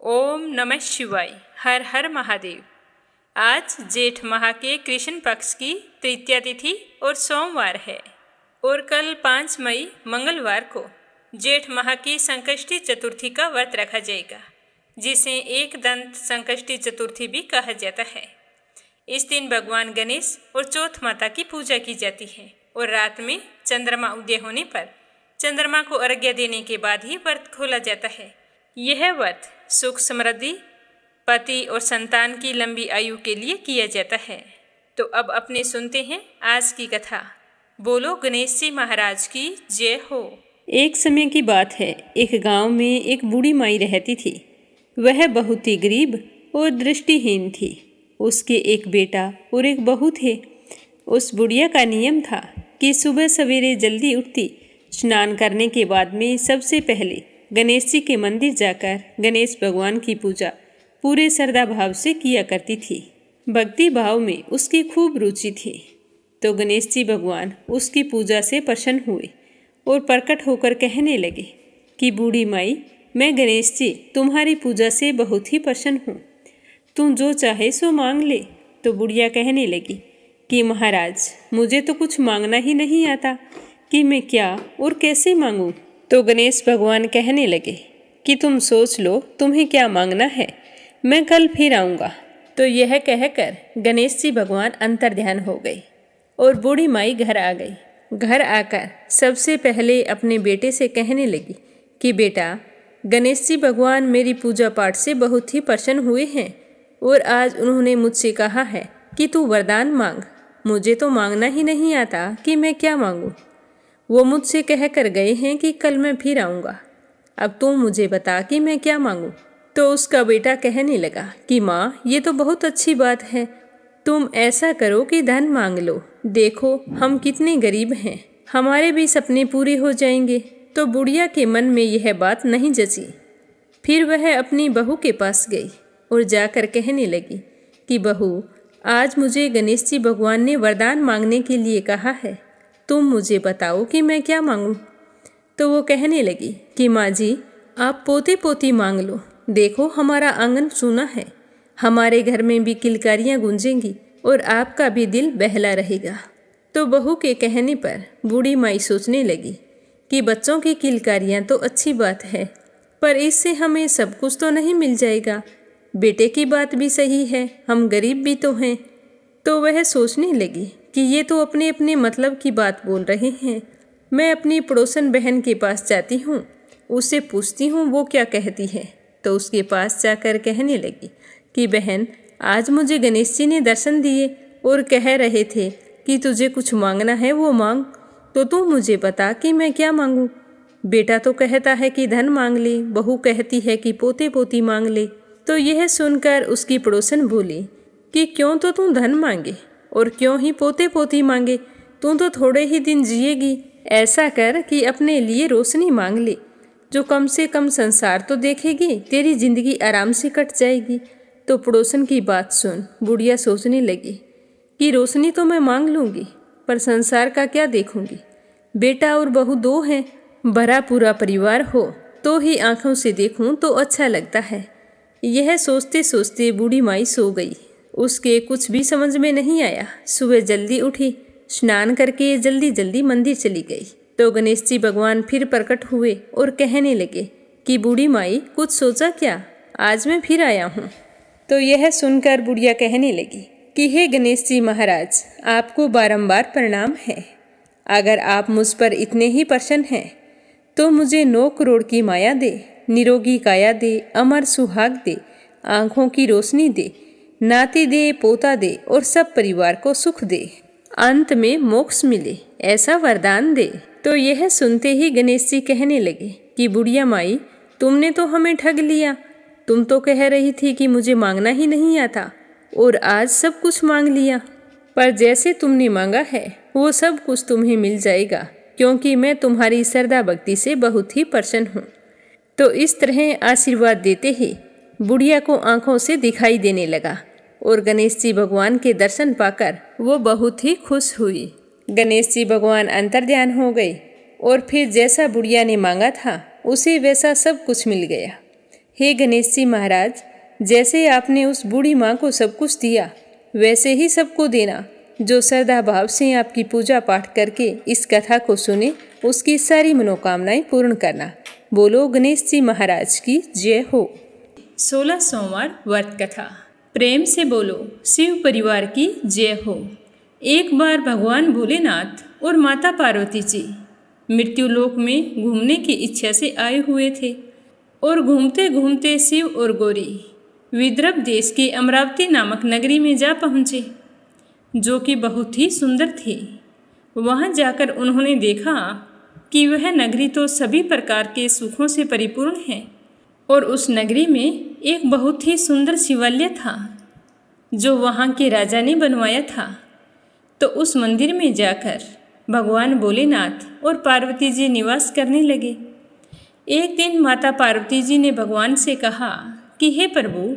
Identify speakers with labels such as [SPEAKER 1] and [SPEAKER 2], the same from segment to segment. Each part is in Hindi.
[SPEAKER 1] ओम नमः शिवाय। हर हर महादेव। आज जेठ माह के कृष्ण पक्ष की तृतीया तिथि और सोमवार है और कल 5 मई मंगलवार को जेठ माह की संकष्टी चतुर्थी का व्रत रखा जाएगा, जिसे एक दंत संकष्टी चतुर्थी भी कहा जाता है। इस दिन भगवान गणेश और चौथ माता की पूजा की जाती है और रात में चंद्रमा उदय होने पर चंद्रमा को अर्घ्य देने के बाद ही व्रत खोला जाता है। यह व्रत सुख समृद्धि, पति और संतान की लंबी आयु के लिए किया जाता है। तो अब अपने सुनते हैं आज की कथा। बोलो गणेश जी महाराज की जय हो।
[SPEAKER 2] एक समय की बात है, एक गांव में एक बूढ़ी माई रहती थी। वह बहुत ही गरीब और दृष्टिहीन थी। उसके एक बेटा और एक बहू थे। उस बुढ़िया का नियम था कि सुबह सवेरे जल्दी उठती, स्नान करने के बाद में सबसे पहले गणेश जी के मंदिर जाकर गणेश भगवान की पूजा पूरे श्रद्धा भाव से किया करती थी। भक्ति भाव में उसकी खूब रुचि थी। तो गणेश जी भगवान उसकी पूजा से प्रसन्न हुए और प्रकट होकर कहने लगे कि बूढ़ी माई, मैं गणेश जी तुम्हारी पूजा से बहुत ही प्रसन्न हूँ, तुम जो चाहे सो मांग ले। तो बुढ़िया कहने लगी कि महाराज, मुझे तो कुछ मांगना ही नहीं आता कि मैं क्या और कैसे मांगूं। तो गणेश भगवान कहने लगे कि तुम सोच लो तुम्हें क्या मांगना है, मैं कल फिर आऊँगा। तो यह कहकर गणेश जी भगवान अंतर्ध्यान हो गए और बूढ़ी माई घर आ गई। घर आकर सबसे पहले अपने बेटे से कहने लगी कि बेटा, गणेश जी भगवान मेरी पूजा पाठ से बहुत ही प्रसन्न हुए हैं और आज उन्होंने मुझसे कहा है कि तू वरदान मांग। मुझे तो मांगना ही नहीं आता कि मैं क्या मांगूं। वो मुझसे कह कर गए हैं कि कल मैं फिर आऊँगा। अब तुम मुझे बता कि मैं क्या मांगूं। तो उसका बेटा कहने लगा कि माँ, ये तो बहुत अच्छी बात है, तुम ऐसा करो कि धन मांग लो। देखो हम कितने गरीब हैं, हमारे भी सपने पूरे हो जाएंगे। तो बुढ़िया के मन में यह बात नहीं जची। फिर वह अपनी बहू के पास गई और जाकर कहने लगी कि बहू, आज मुझे गणेश जी भगवान ने वरदान मांगने के लिए कहा है, तुम मुझे बताओ कि मैं क्या मांगूं। तो वो कहने लगी कि माँ जी, आप पोते पोती मांग लो। देखो हमारा आंगन सूना है, हमारे घर में भी किलकारियाँ गूंजेंगी और आपका भी दिल बहला रहेगा। तो बहू के कहने पर बूढ़ी माई सोचने लगी कि बच्चों की किलकारियाँ तो अच्छी बात है, पर इससे हमें सब कुछ तो नहीं मिल जाएगा। बेटे की बात भी सही है, हम गरीब भी तो हैं। तो वह सोचने लगी कि ये तो अपने अपने मतलब की बात बोल रहे हैं। मैं अपनी पड़ोसन बहन के पास जाती हूँ, उससे पूछती हूँ वो क्या कहती है। तो उसके पास जाकर कहने लगी कि बहन, आज मुझे गणेश जी ने दर्शन दिए और कह रहे थे कि तुझे कुछ मांगना है वो मांग, तो तू मुझे बता कि मैं क्या मांगूँ। बेटा तो कहता है कि धन मांग ले, बहू कहती है कि पोते पोती मांग ले। तो यह सुनकर उसकी पड़ोसन बोली कि क्यों तो तू धन मांगे और क्यों ही पोते पोती मांगे, तू तो थोड़े ही दिन जिएगी। ऐसा कर कि अपने लिए रोशनी मांग ले, जो कम से कम संसार तो देखेगी, तेरी जिंदगी आराम से कट जाएगी। तो पड़ोसन की बात सुन बुढ़िया सोचने लगी कि रोशनी तो मैं मांग लूँगी, पर संसार का क्या देखूँगी। बेटा और बहू 2 हैं, भरा पूरा परिवार हो तो ही आँखों से देखूँ तो अच्छा लगता है। यह सोचते सोचते बूढ़ी माई सो गई। उसके कुछ भी समझ में नहीं आया। सुबह जल्दी उठी, स्नान करके जल्दी जल्दी मंदिर चली गई। तो गणेश जी भगवान फिर प्रकट हुए और कहने लगे कि बूढ़ी माई, कुछ सोचा क्या, आज मैं फिर आया हूँ। तो यह सुनकर बुढ़िया कहने लगी कि हे गणेश जी महाराज, आपको बारंबार प्रणाम है। अगर आप मुझ पर इतने ही प्रसन्न हैं तो मुझे 9 करोड़ की माया दे, निरोगी काया दे, अमर सुहाग दे, आँखों की रोशनी दे, नाती दे, पोता दे और सब परिवार को सुख दे, अंत में मोक्ष मिले, ऐसा वरदान दे। तो यह सुनते ही गणेश जी कहने लगे कि बुढ़िया माई, तुमने तो हमें ठग लिया। तुम तो कह रही थी कि मुझे मांगना ही नहीं आता और आज सब कुछ मांग लिया। पर जैसे तुमने मांगा है वो सब कुछ तुम्हें मिल जाएगा, क्योंकि मैं तुम्हारी श्रद्धा भक्ति से बहुत ही प्रसन्न हूँ। तो इस तरह आशीर्वाद देते ही बुढ़िया को आंखों से दिखाई देने लगा और गणेश जी भगवान के दर्शन पाकर वो बहुत ही खुश हुई। गणेश जी भगवान अंतर्ध्यान हो गए और फिर जैसा बुढ़िया ने मांगा था उसे वैसा सब कुछ मिल गया। हे गणेश जी महाराज, जैसे आपने उस बूढ़ी माँ को सब कुछ दिया, वैसे ही सबको देना। जो श्रद्धा भाव से आपकी पूजा पाठ करके इस कथा को सुने, उसकी सारी मनोकामनाएं पूर्ण करना। बोलो गणेश जी महाराज की जय हो।
[SPEAKER 1] 16 सोमवार व्रत कथा। प्रेम से बोलो शिव परिवार की जय हो। एक बार भगवान भोलेनाथ और माता पार्वती जी मृत्युलोक में घूमने की इच्छा से आए हुए थे और घूमते घूमते शिव और गौरी विदर्भ देश के अमरावती नामक नगरी में जा पहुँचे, जो कि बहुत ही सुंदर थी। वहाँ जाकर उन्होंने देखा कि वह नगरी तो सभी प्रकार के सुखों से परिपूर्ण है और उस नगरी में एक बहुत ही सुंदर शिवालय था जो वहाँ के राजा ने बनवाया था। तो उस मंदिर में जाकर भगवान भोलेनाथ और पार्वती जी निवास करने लगे। एक दिन माता पार्वती जी ने भगवान से कहा कि हे प्रभु,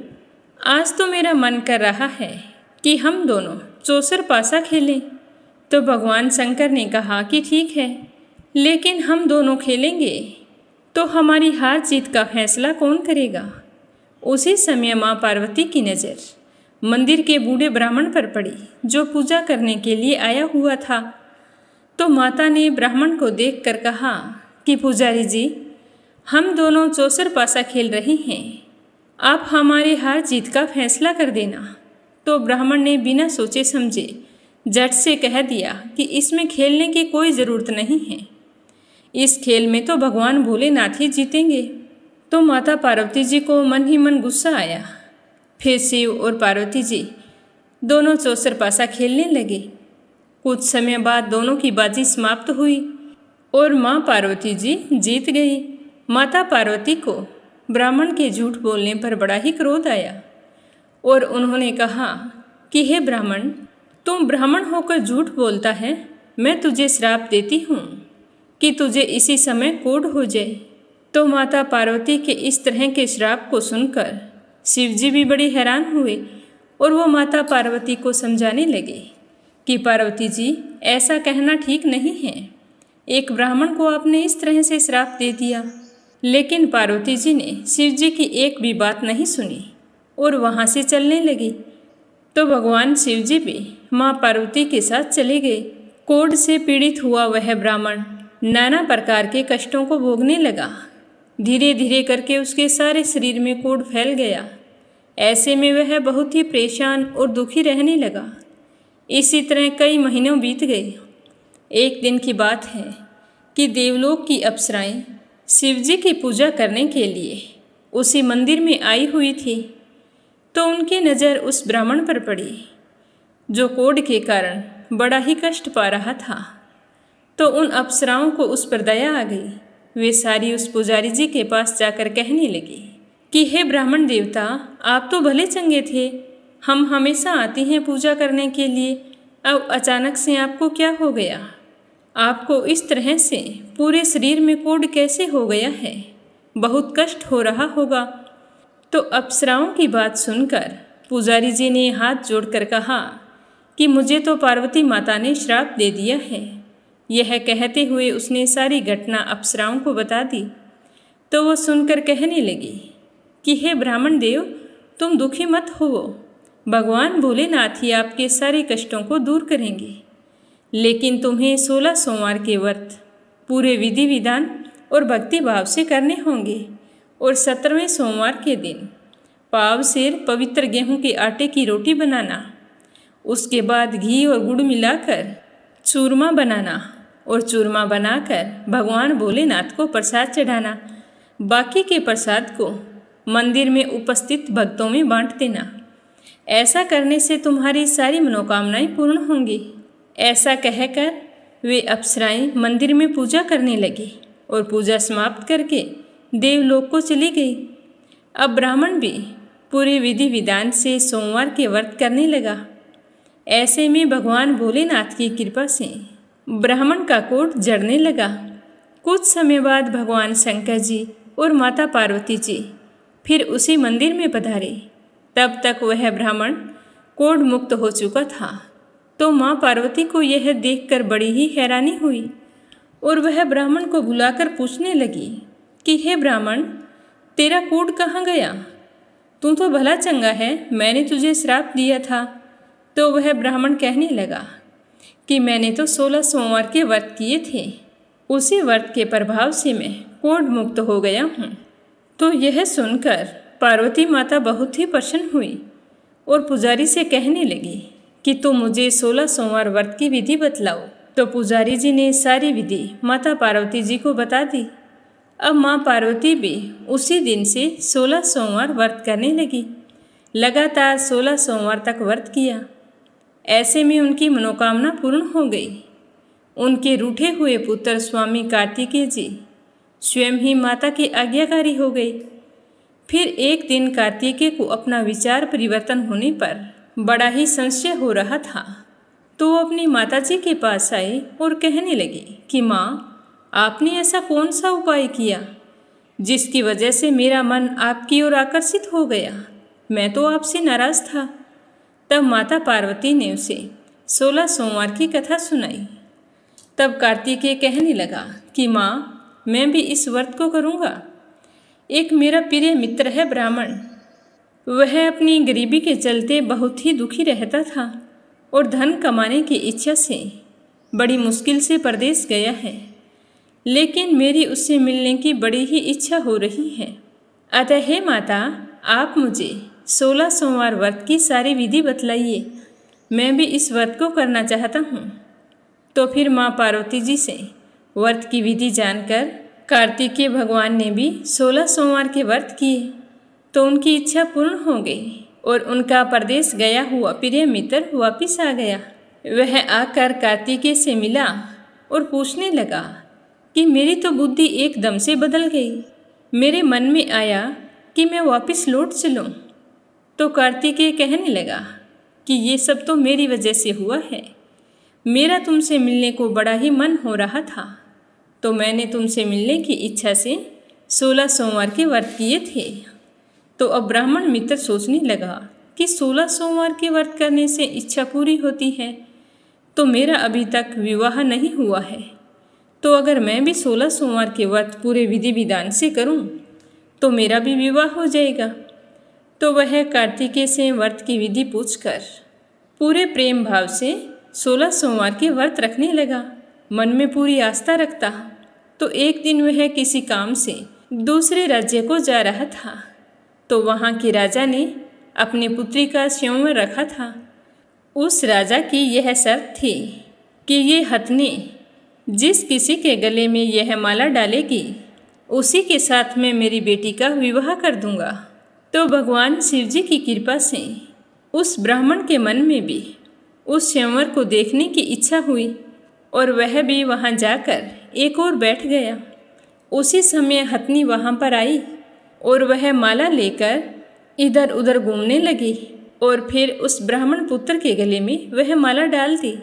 [SPEAKER 1] आज तो मेरा मन कर रहा है कि हम दोनों चौसर पासा खेलें। तो भगवान शंकर ने कहा कि ठीक है, लेकिन हम दोनों खेलेंगे तो हमारी हार जीत का फैसला कौन करेगा। उसी समय माँ पार्वती की नज़र मंदिर के बूढ़े ब्राह्मण पर पड़ी जो पूजा करने के लिए आया हुआ था। तो माता ने ब्राह्मण को देखकर कहा कि पुजारी जी, हम दोनों चौसर पासा खेल रहे हैं, आप हमारी हार जीत का फैसला कर देना। तो ब्राह्मण ने बिना सोचे समझे झट से कह दिया कि इसमें खेलने की कोई ज़रूरत नहीं है, इस खेल में तो भगवान भोलेनाथ ही जीतेंगे। तो माता पार्वती जी को मन ही मन गुस्सा आया। फिर शिव और पार्वती जी दोनों चौसर पासा खेलने लगे। कुछ समय बाद दोनों की बाजी समाप्त हुई और माँ पार्वती जी जीत गई। माता पार्वती को ब्राह्मण के झूठ बोलने पर बड़ा ही क्रोध आया और उन्होंने कहा कि हे ब्राह्मण, तुम ब्राह्मण होकर झूठ बोलता है, मैं तुझे श्राप देती हूँ कि तुझे इसी समय कोढ़ हो जाए। तो माता पार्वती के इस तरह के श्राप को सुनकर शिव जी भी बड़ी हैरान हुए और वो माता पार्वती को समझाने लगे कि पार्वती जी, ऐसा कहना ठीक नहीं है, एक ब्राह्मण को आपने इस तरह से श्राप दे दिया। लेकिन पार्वती जी ने शिव जी की एक भी बात नहीं सुनी और वहाँ से चलने लगी। तो भगवान शिव जी भी माँ पार्वती के साथ चले गए। कोढ़ से पीड़ित हुआ वह ब्राह्मण नाना प्रकार के कष्टों को भोगने लगा। धीरे धीरे करके उसके सारे शरीर में कोढ़ फैल गया। ऐसे में वह बहुत ही परेशान और दुखी रहने लगा। इसी तरह कई महीनों बीत गए। एक दिन की बात है कि देवलोक की अप्सराएं शिव जी की पूजा करने के लिए उसी मंदिर में आई हुई थी। तो उनकी नज़र उस ब्राह्मण पर पड़ी जो कोढ़ के कारण बड़ा ही कष्ट पा रहा था। तो उन अप्सराओं को उस पर दया आ गई। वे सारी उस पुजारी जी के पास जाकर कहने लगी कि हे ब्राह्मण देवता, आप तो भले चंगे थे, हम हमेशा आती हैं पूजा करने के लिए, अब अचानक से आपको क्या हो गया? आपको इस तरह से पूरे शरीर में कोढ़ कैसे हो गया है? बहुत कष्ट हो रहा होगा। तो अप्सराओं की बात सुनकर पुजारी जी ने हाथ जोड़कर कहा कि मुझे तो पार्वती माता ने श्राप दे दिया है। यह कहते हुए उसने सारी घटना अप्सराओं को बता दी। तो वो सुनकर कहने लगी कि हे ब्राह्मण देव, तुम दुखी मत हो, भगवान भोलेनाथ ही आपके सारे कष्टों को दूर करेंगे। लेकिन तुम्हें 16 सोमवार के व्रत पूरे विधि विधान और भक्ति भाव से करने होंगे और 17वें सोमवार के दिन पाव सेर पवित्र गेहूं के आटे की रोटी बनाना, उसके बाद घी और गुड़ मिलाकर चूरमा बनाना और चूरमा बनाकर भगवान भोलेनाथ को प्रसाद चढ़ाना। बाकी के प्रसाद को मंदिर में उपस्थित भक्तों में बांट देना। ऐसा करने से तुम्हारी सारी मनोकामनाएं पूर्ण होंगी। ऐसा कहकर वे अप्सराएं मंदिर में पूजा करने लगी और पूजा समाप्त करके देवलोक को चली गई। अब ब्राह्मण भी पूरे विधि विधान से सोमवार के व्रत करने लगा। ऐसे में भगवान भोलेनाथ की कृपा से ब्राह्मण का कोढ़ जड़ने लगा। कुछ समय बाद भगवान शंकर जी और माता पार्वती जी फिर उसी मंदिर में पधारे। तब तक वह ब्राह्मण कोढ़ मुक्त हो चुका था। तो माँ पार्वती को यह देखकर बड़ी ही हैरानी हुई और वह ब्राह्मण को बुलाकर पूछने लगी कि हे ब्राह्मण, तेरा कूड कहाँ गया? तू तो भला चंगा है, मैंने तुझे श्राप दिया था। तो वह ब्राह्मण कहने लगा कि मैंने तो 16 सोमवार के व्रत किए थे, उसी व्रत के प्रभाव से मैं कोढ़ मुक्त हो गया हूँ। तो यह सुनकर पार्वती माता बहुत ही प्रसन्न हुई और पुजारी से कहने लगी कि तुम मुझे 16 सोमवार व्रत की विधि बतलाओ। तो पुजारी जी ने सारी विधि माता पार्वती जी को बता दी। अब माँ पार्वती भी उसी दिन से 16 सोमवार व्रत करने लगी। लगातार 16 सोमवार तक व्रत किया। ऐसे में उनकी मनोकामना पूर्ण हो गई। उनके रूठे हुए पुत्र स्वामी कार्तिकेय जी स्वयं ही माता के आज्ञाकारी हो गए। फिर एक दिन कार्तिकेय को अपना विचार परिवर्तन होने पर बड़ा ही संशय हो रहा था, तो वो अपनी माता जी के पास आए और कहने लगे कि माँ, आपने ऐसा कौन सा उपाय किया जिसकी वजह से मेरा मन आपकी ओर आकर्षित हो गया? मैं तो आपसे नाराज था। तब माता पार्वती ने उसे 16 सोमवार की कथा सुनाई। तब कार्तिकेय कहने लगा कि माँ, मैं भी इस व्रत को करूँगा। एक मेरा प्रिय मित्र है ब्राह्मण, वह अपनी गरीबी के चलते बहुत ही दुखी रहता था और धन कमाने की इच्छा से बड़ी मुश्किल से परदेश गया है, लेकिन मेरी उससे मिलने की बड़ी ही इच्छा हो रही है। अतः हे माता, आप मुझे 16 सोमवार व्रत की सारी विधि बतलाइए, मैं भी इस व्रत को करना चाहता हूँ। तो फिर माँ पार्वती जी से व्रत की विधि जानकर कार्तिकेय भगवान ने भी 16 सोमवार के व्रत किए, तो उनकी इच्छा पूर्ण हो गई और उनका परदेश गया हुआ प्रिय मित्र वापिस आ गया। वह आकर कार्तिकेय से मिला और पूछने लगा कि मेरी तो बुद्धि एकदम से बदल गई। मेरे मन में आया कि मैं वापस लौट चलूं। तो कार्तिकेय कहने लगा कि ये सब तो मेरी वजह से हुआ है। मेरा तुमसे मिलने को बड़ा ही मन हो रहा था, तो मैंने तुमसे मिलने की इच्छा से 16 सोमवार के व्रत किए थे। तो अब ब्राह्मण मित्र सोचने लगा कि 16 सोमवार के व्रत करने से इच्छा पूरी होती है, तो मेरा अभी तक विवाह नहीं हुआ है, तो अगर मैं भी 16 सोमवार के व्रत पूरे विधि विधान से करूं, तो मेरा भी विवाह हो जाएगा। तो वह कार्तिकेय से व्रत की विधि पूछकर पूरे प्रेम भाव से 16 सोमवार के व्रत रखने लगा, मन में पूरी आस्था रखता। तो एक दिन वह किसी काम से दूसरे राज्य को जा रहा था, तो वहाँ के राजा ने अपनी पुत्री का स्वयंवर रखा था। उस राजा की यह शर्त थी कि ये हथनी जिस किसी के गले में यह माला डालेगी, उसी के साथ मैं मेरी बेटी का विवाह कर दूंगा। तो भगवान शिव जी की कृपा से उस ब्राह्मण के मन में भी उस स्वयंवर को देखने की इच्छा हुई और वह भी वहाँ जाकर एक और बैठ गया। उसी समय हथनी वहाँ पर आई और वह माला लेकर इधर उधर घूमने लगी और फिर उस ब्राह्मण पुत्र के गले में वह माला डाल दी।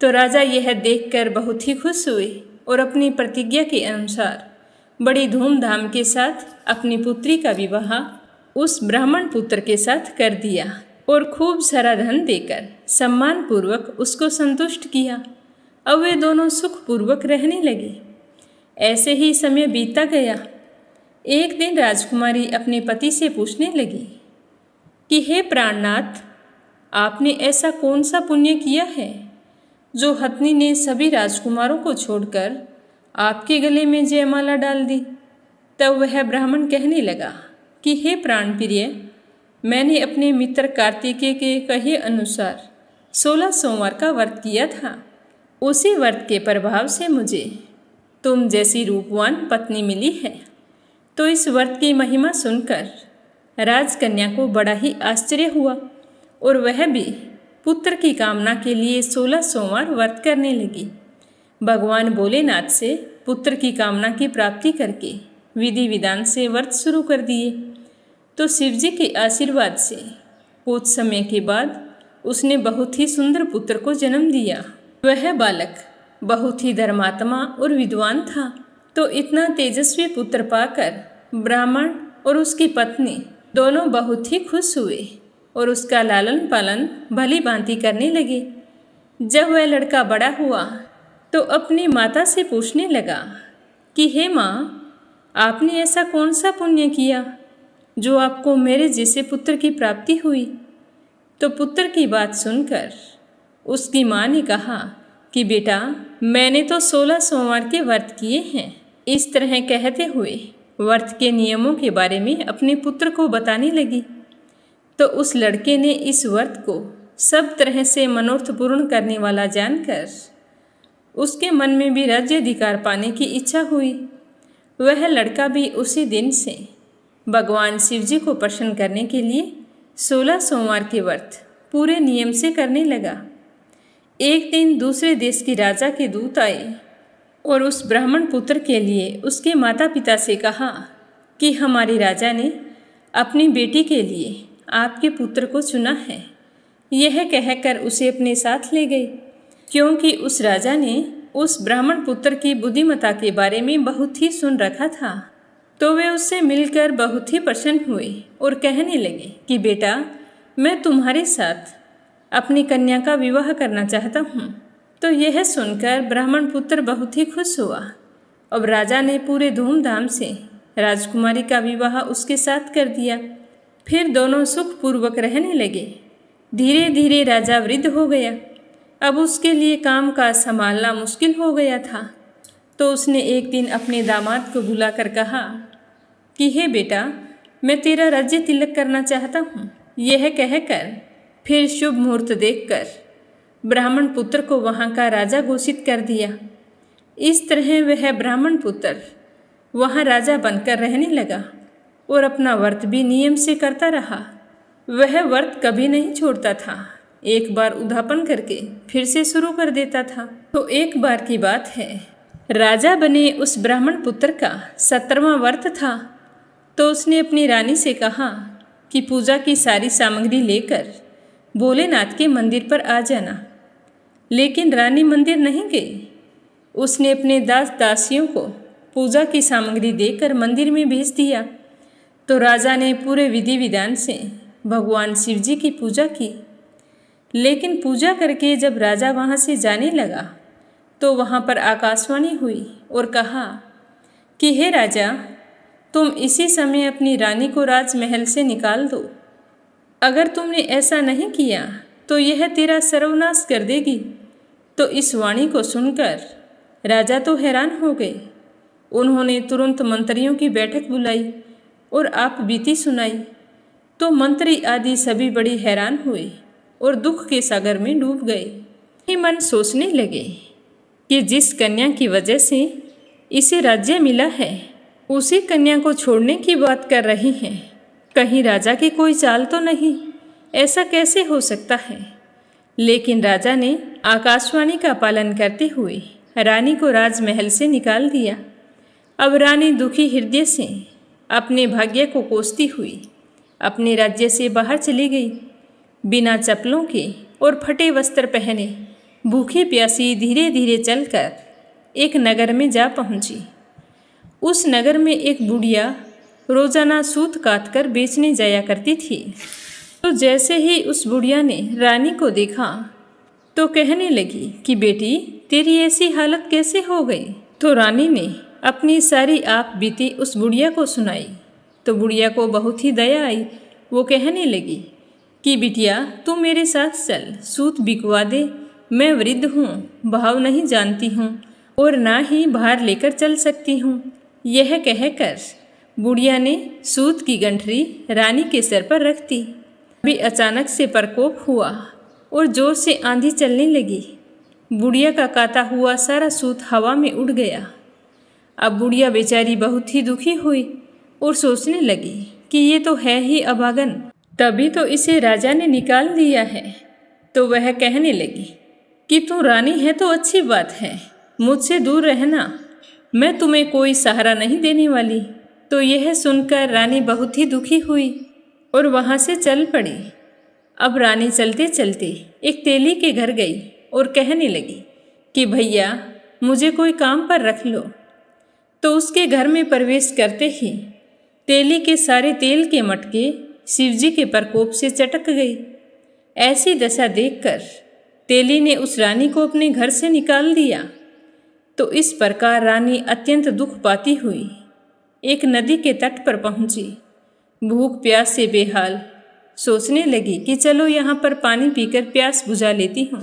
[SPEAKER 1] तो राजा यह देखकर बहुत ही खुश हुए और अपनी प्रतिज्ञा के अनुसार बड़ी धूमधाम के साथ अपनी पुत्री का विवाह उस ब्राह्मण पुत्र के साथ कर दिया और खूब सारा धन देकर सम्मान पूर्वक उसको संतुष्ट किया। अब वे दोनों सुखपूर्वक रहने लगे। ऐसे ही समय बीतता गया। एक दिन राजकुमारी अपने पति से पूछने लगी कि हे प्राणनाथ, आपने ऐसा कौन सा पुण्य किया है जो हथनी ने सभी राजकुमारों को छोड़कर आपके गले में जयमाला डाल दी। तब वह ब्राह्मण कहने लगा कि हे प्राण प्रिय, मैंने अपने मित्र कार्तिकेय के कहे अनुसार 16 सोमवार का व्रत किया था। उसी व्रत के प्रभाव से मुझे तुम जैसी रूपवान पत्नी मिली है। तो इस व्रत की महिमा सुनकर राजकन्या को बड़ा ही आश्चर्य हुआ और वह भी पुत्र की कामना के लिए 16 सोमवार व्रत करने लगी। भगवान भोलेनाथ से पुत्र की कामना की प्राप्ति करके विधि विधान से व्रत शुरू कर दिए। तो शिव जी के आशीर्वाद से कुछ समय के बाद उसने बहुत ही सुंदर पुत्र को जन्म दिया। वह बालक बहुत ही धर्मात्मा और विद्वान था। तो इतना तेजस्वी पुत्र पाकर ब्राह्मण और उसकी पत्नी दोनों बहुत ही खुश हुए और उसका लालन पालन भली भांति करने लगे। जब वह लड़का बड़ा हुआ तो अपनी माता से पूछने लगा कि हे माँ, आपने ऐसा कौन सा पुण्य किया जो आपको मेरे जैसे पुत्र की प्राप्ति हुई? तो पुत्र की बात सुनकर उसकी माँ ने कहा कि बेटा, मैंने तो 16 सोमवार के व्रत किए हैं। इस तरह कहते हुए व्रत के नियमों के बारे में अपने पुत्र को बताने लगी। तो उस लड़के ने इस व्रत को सब तरह से मनोरथ पूर्ण करने वाला जानकर उसके मन में भी राज्याधिकार पाने की इच्छा हुई। वह लड़का भी उसी दिन से भगवान शिव जी को प्रसन्न करने के लिए 16 सोमवार के व्रत पूरे नियम से करने लगा। एक दिन दूसरे देश के राजा के दूत आए और उस ब्राह्मण पुत्र के लिए उसके माता पिता से कहा कि हमारे राजा ने अपनी बेटी के लिए आपके पुत्र को चुना है। यह कहकर उसे अपने साथ ले गए, क्योंकि उस राजा ने उस ब्राह्मण पुत्र की बुद्धिमत्ता के बारे में बहुत ही सुन रखा था। तो वे उससे मिलकर बहुत ही प्रसन्न हुए और कहने लगे कि बेटा, मैं तुम्हारे साथ अपनी कन्या का विवाह करना चाहता हूँ। तो यह सुनकर ब्राह्मण पुत्र बहुत ही खुश हुआ। अब राजा ने पूरे धूमधाम से राजकुमारी का विवाह उसके साथ कर दिया। फिर दोनों सुखपूर्वक रहने लगे। धीरे धीरे राजा वृद्ध हो गया। अब उसके लिए काम काज संभालना मुश्किल हो गया था। तो उसने एक दिन अपने दामाद को बुलाकर कहा कि हे बेटा, मैं तेरा राज्य तिलक करना चाहता हूँ। यह कहकर फिर शुभ मुहूर्त देखकर ब्राह्मण पुत्र को वहाँ का राजा घोषित कर दिया। इस तरह वह ब्राह्मण पुत्र वहाँ राजा बनकर रहने लगा और अपना व्रत भी नियम से करता रहा। वह व्रत कभी नहीं छोड़ता था। एक बार उद्यापन करके फिर से शुरू कर देता था। तो एक बार की बात है, राजा बने उस ब्राह्मण पुत्र का 17वां व्रत था। तो उसने अपनी रानी से कहा कि पूजा की सारी सामग्री लेकर भोलेनाथ के मंदिर पर आ जाना। लेकिन रानी मंदिर नहीं गई। उसने अपने दास दासियों को पूजा की सामग्री देकर मंदिर में भेज दिया। तो राजा ने पूरे विधि विधान से भगवान शिव जी की पूजा की। लेकिन पूजा करके जब राजा वहाँ से जाने लगा तो वहाँ पर आकाशवाणी हुई और कहा कि हे राजा, तुम इसी समय अपनी रानी को राजमहल से निकाल दो। अगर तुमने ऐसा नहीं किया तो यह तेरा सर्वनाश कर देगी। तो इस वाणी को सुनकर राजा तो हैरान हो गए। उन्होंने तुरंत मंत्रियों की बैठक बुलाई और आप बीती सुनाई। तो मंत्री आदि सभी बड़ी हैरान हुए और दुख के सागर में डूब गए। ही मन सोचने लगे कि जिस कन्या की वजह से इसे राज्य मिला है, उसी कन्या को छोड़ने की बात कर रही हैं। कहीं राजा की कोई चाल तो नहीं? ऐसा कैसे हो सकता है? लेकिन राजा ने आकाशवाणी का पालन करते हुए रानी को राजमहल से निकाल दिया। अब रानी दुखी हृदय से अपने भाग्य को कोसती हुई अपने राज्य से बाहर चली गई। बिना चप्पलों के और फटे वस्त्र पहने भूखी प्यासी धीरे धीरे चलकर एक नगर में जा पहुंची। उस नगर में एक बुढ़िया रोजाना सूत काट कर बेचने जाया करती थी। तो जैसे ही उस बुढ़िया ने रानी को देखा तो कहने लगी कि बेटी, तेरी ऐसी हालत कैसे हो गई? तो रानी ने अपनी सारी आप बीती उस बुढ़िया को सुनाई। तो बुढ़िया को बहुत ही दया आई। वो कहने लगी कि बिटिया, तू मेरे साथ चल, सूत बिकवा दे। मैं वृद्ध हूँ, भाव नहीं जानती हूँ और ना ही भार लेकर चल सकती हूँ। यह कहकर बुढ़िया ने सूत की गंठरी रानी के सिर पर रख दी। अभी अचानक से प्रकोप हुआ और जोर से आंधी चलने लगी। बुढ़िया का काता हुआ सारा सूत हवा में उड़ गया। अब बुढ़िया बेचारी बहुत ही दुखी हुई और सोचने लगी कि ये तो है ही अभागन, तभी तो इसे राजा ने निकाल दिया है। तो वह कहने लगी कि तू रानी है तो अच्छी बात है, मुझसे दूर रहना, मैं तुम्हें कोई सहारा नहीं देने वाली। तो यह सुनकर रानी बहुत ही दुखी हुई और वहाँ से चल पड़ी। अब रानी चलते चलते एक तेली के घर गई और कहने लगी कि भैया, मुझे कोई काम पर रख लो। तो उसके घर में प्रवेश करते ही तेली के सारे तेल के मटके शिवजी के प्रकोप से चटक गई। ऐसी दशा देखकर तेली ने उस रानी को अपने घर से निकाल दिया। तो इस प्रकार रानी अत्यंत दुख पाती हुई एक नदी के तट पर पहुंची। भूख प्यास से बेहाल सोचने लगी कि चलो यहाँ पर पानी पीकर प्यास बुझा लेती हूँ।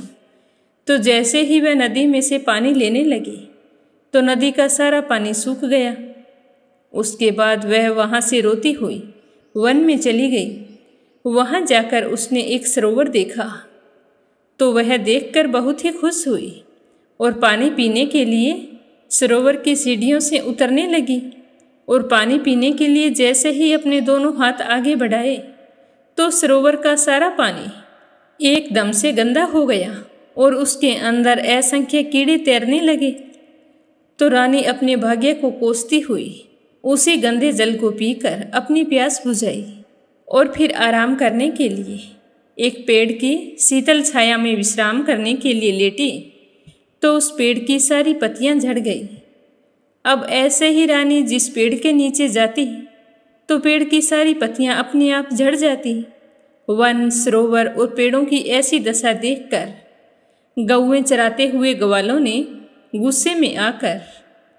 [SPEAKER 1] तो जैसे ही वह नदी में से पानी लेने लगी तो नदी का सारा पानी सूख गया। उसके बाद वह वहाँ से रोती हुई वन में चली गई। वहाँ जाकर उसने एक सरोवर देखा तो वह देखकर बहुत ही खुश हुई और पानी पीने के लिए सरोवर की सीढ़ियों से उतरने लगी। और पानी पीने के लिए जैसे ही अपने दोनों हाथ आगे बढ़ाए तो सरोवर का सारा पानी एकदम से गंदा हो गया और उसके अंदर असंख्य कीड़े तैरने लगे। तो रानी अपने भाग्य को कोसती हुई उसी गंदे जल को पीकर अपनी प्यास बुझाई और फिर आराम करने के लिए एक पेड़ की शीतल छाया में विश्राम करने के लिए लेटी तो उस पेड़ की सारी पत्तियां झड़ गई। अब ऐसे ही रानी जिस पेड़ के नीचे जाती तो पेड़ की सारी पत्तियां अपने आप झड़ जाती। वन, सरोवर और पेड़ों की ऐसी दशा देखकर गौएं चराते हुए ग्वालों ने गुस्से में आकर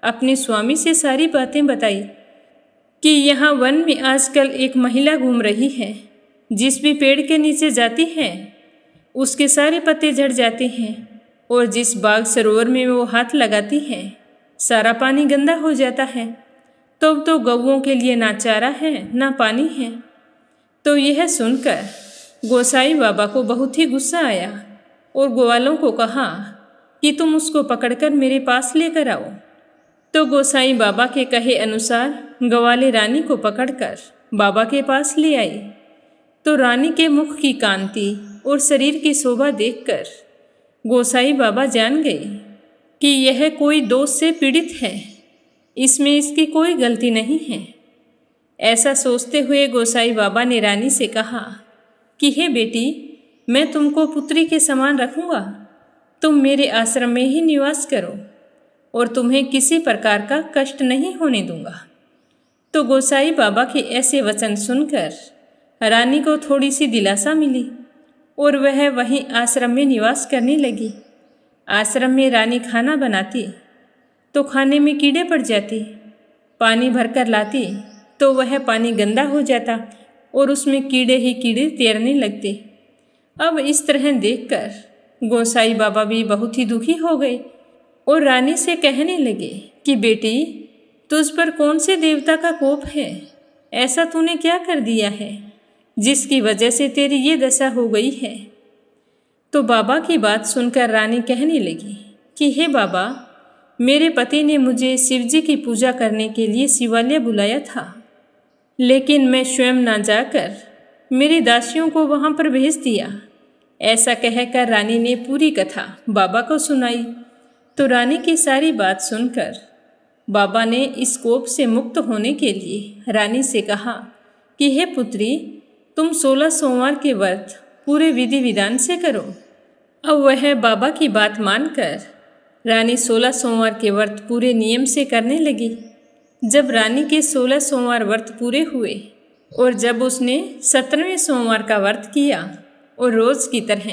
[SPEAKER 1] अपने स्वामी से सारी बातें बताई कि यहाँ वन में आजकल एक महिला घूम रही है, जिस भी पेड़ के नीचे जाती है उसके सारे पत्ते झड़ जाते हैं और जिस बाग सरोवर में वो हाथ लगाती है सारा पानी गंदा हो जाता है। तो गौओं के लिए ना चारा है ना पानी है। तो यह सुनकर गोसाई बाबा को बहुत ही गुस्सा आया और ग्वालों को कहा कि तुम उसको पकड़कर मेरे पास लेकर आओ। तो गोसाई बाबा के कहे अनुसार ग्वाले रानी को पकड़कर बाबा के पास ले आई। तो रानी के मुख की कांति और शरीर की शोभा देखकर गोसाई बाबा जान गए कि यह कोई दोष से पीड़ित है, इसमें इसकी कोई गलती नहीं है। ऐसा सोचते हुए गोसाई बाबा ने रानी से कहा कि हे बेटी, मैं तुमको पुत्री के समान रखूँगा, तुम मेरे आश्रम में ही निवास करो और तुम्हें किसी प्रकार का कष्ट नहीं होने दूंगा। तो गोसाई बाबा के ऐसे वचन सुनकर रानी को थोड़ी सी दिलासा मिली और वह वहीं आश्रम में निवास करने लगी। आश्रम में रानी खाना बनाती तो खाने में कीड़े पड़ जाते, पानी भरकर लाती तो वह पानी गंदा हो जाता और उसमें कीड़े ही कीड़े तैरने लगते। अब इस तरह देखकर गोसाई बाबा भी बहुत ही दुखी हो गए और रानी से कहने लगे कि बेटी, तुझ पर कौन से देवता का कोप है? ऐसा तूने क्या कर दिया है जिसकी वजह से तेरी ये दशा हो गई है? तो बाबा की बात सुनकर रानी कहने लगी कि हे बाबा, मेरे पति ने मुझे शिवजी की पूजा करने के लिए शिवालय बुलाया था, लेकिन मैं स्वयं ना जाकर मेरी दासियों को वहाँ पर भेज दिया। ऐसा कहकर रानी ने पूरी कथा बाबा को सुनाई। तो रानी की सारी बात सुनकर बाबा ने इस कोप से मुक्त होने के लिए रानी से कहा कि हे पुत्री, तुम 16 सोमवार के व्रत पूरे विधि विधान से करो। अब वह बाबा की बात मानकर रानी 16 सोमवार के व्रत पूरे नियम से करने लगी। जब रानी के 16 सोमवार व्रत पूरे हुए और जब उसने 17वें सोमवार का व्रत किया और रोज की तरह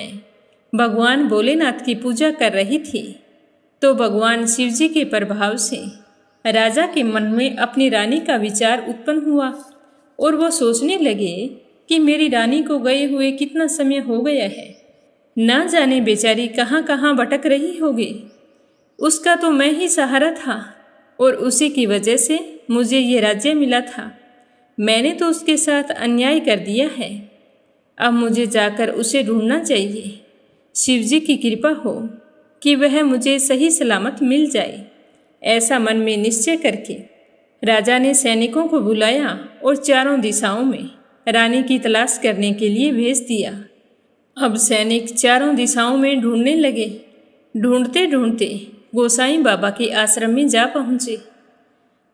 [SPEAKER 1] भगवान भोलेनाथ की पूजा कर रही थी, तो भगवान शिवजी के प्रभाव से राजा के मन में अपनी रानी का विचार उत्पन्न हुआ और वो सोचने लगे कि मेरी रानी को गए हुए कितना समय हो गया है, ना जाने बेचारी कहाँ कहाँ भटक रही होगी। उसका तो मैं ही सहारा था और उसी की वजह से मुझे ये राज्य मिला था। मैंने तो उसके साथ अन्याय कर दिया है। अब मुझे जाकर उसे ढूंढना चाहिए। शिवजी की कृपा हो कि वह मुझे सही सलामत मिल जाए। ऐसा मन में निश्चय करके राजा ने सैनिकों को बुलाया और चारों दिशाओं में रानी की तलाश करने के लिए भेज दिया। अब सैनिक चारों दिशाओं में ढूंढने लगे। ढूंढते ढूंढते गोसाई बाबा के आश्रम में जा पहुँचे।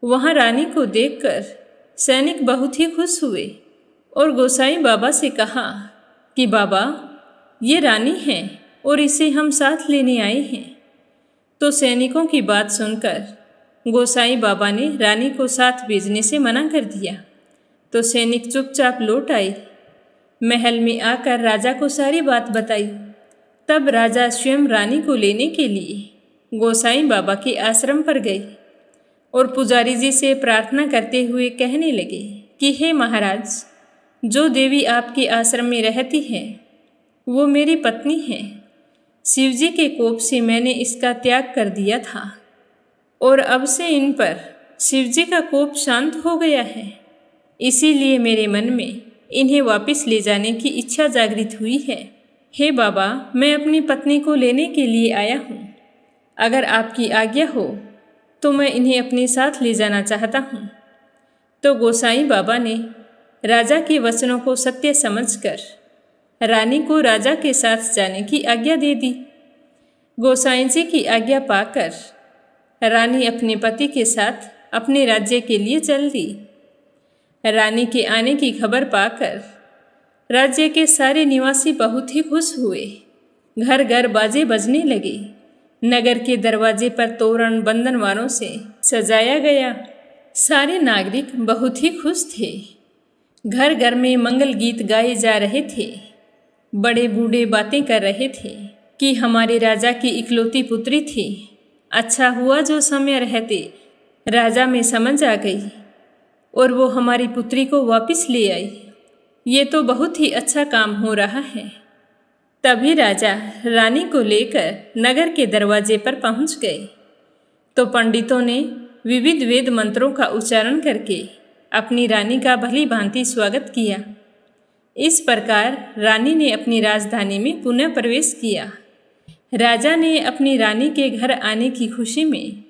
[SPEAKER 1] वहाँ रानी को देखकर सैनिक बहुत ही खुश हुए और गोसाई बाबा से कहा कि बाबा, ये रानी है और इसे हम साथ लेने आए हैं। तो सैनिकों की बात सुनकर गोसाई बाबा ने रानी को साथ भेजने से मना कर दिया। तो सैनिक चुपचाप लौट आए। महल में आकर राजा को सारी बात बताई। तब राजा स्वयं रानी को लेने के लिए गोसाई बाबा के आश्रम पर गए। और पुजारी जी से प्रार्थना करते हुए कहने लगे कि हे महाराज, जो देवी आपके आश्रम में रहती है वो मेरी पत्नी है। शिवजी के कोप से मैंने इसका त्याग कर दिया था और अब से इन पर शिवजी का कोप शांत हो गया है। इसीलिए मेरे मन में इन्हें वापस ले जाने की इच्छा जागृत हुई है। हे बाबा, मैं अपनी पत्नी को लेने के लिए आया हूँ। अगर आपकी आज्ञा हो तो मैं इन्हें अपने साथ ले जाना चाहता हूँ। तो गोसाई बाबा ने राजा के वचनों को सत्य समझकर रानी को राजा के साथ जाने की आज्ञा दे दी। गोसाई जी की आज्ञा पाकर रानी अपने पति के साथ अपने राज्य के लिए चल दी। रानी के आने की खबर पाकर राज्य के सारे निवासी बहुत ही खुश हुए। घर घर बाजे बजने लगे। नगर के दरवाजे पर तोरण बंधनवारों से सजाया गया। सारे नागरिक बहुत ही खुश थे। घर घर में मंगल गीत गाए जा रहे थे। बड़े बूढ़े बातें कर रहे थे कि हमारे राजा की इकलौती पुत्री थी। अच्छा हुआ जो समय रहते राजा में समझ आ गई और वो हमारी पुत्री को वापस ले आई। ये तो बहुत ही अच्छा काम हो रहा है। तभी राजा रानी को लेकर नगर के दरवाजे पर पहुंच गए तो पंडितों ने विविध वेद मंत्रों का उच्चारण करके अपनी रानी का भली भांति स्वागत किया। इस प्रकार रानी ने अपनी राजधानी में पुनः प्रवेश किया। राजा ने अपनी रानी के घर आने की खुशी में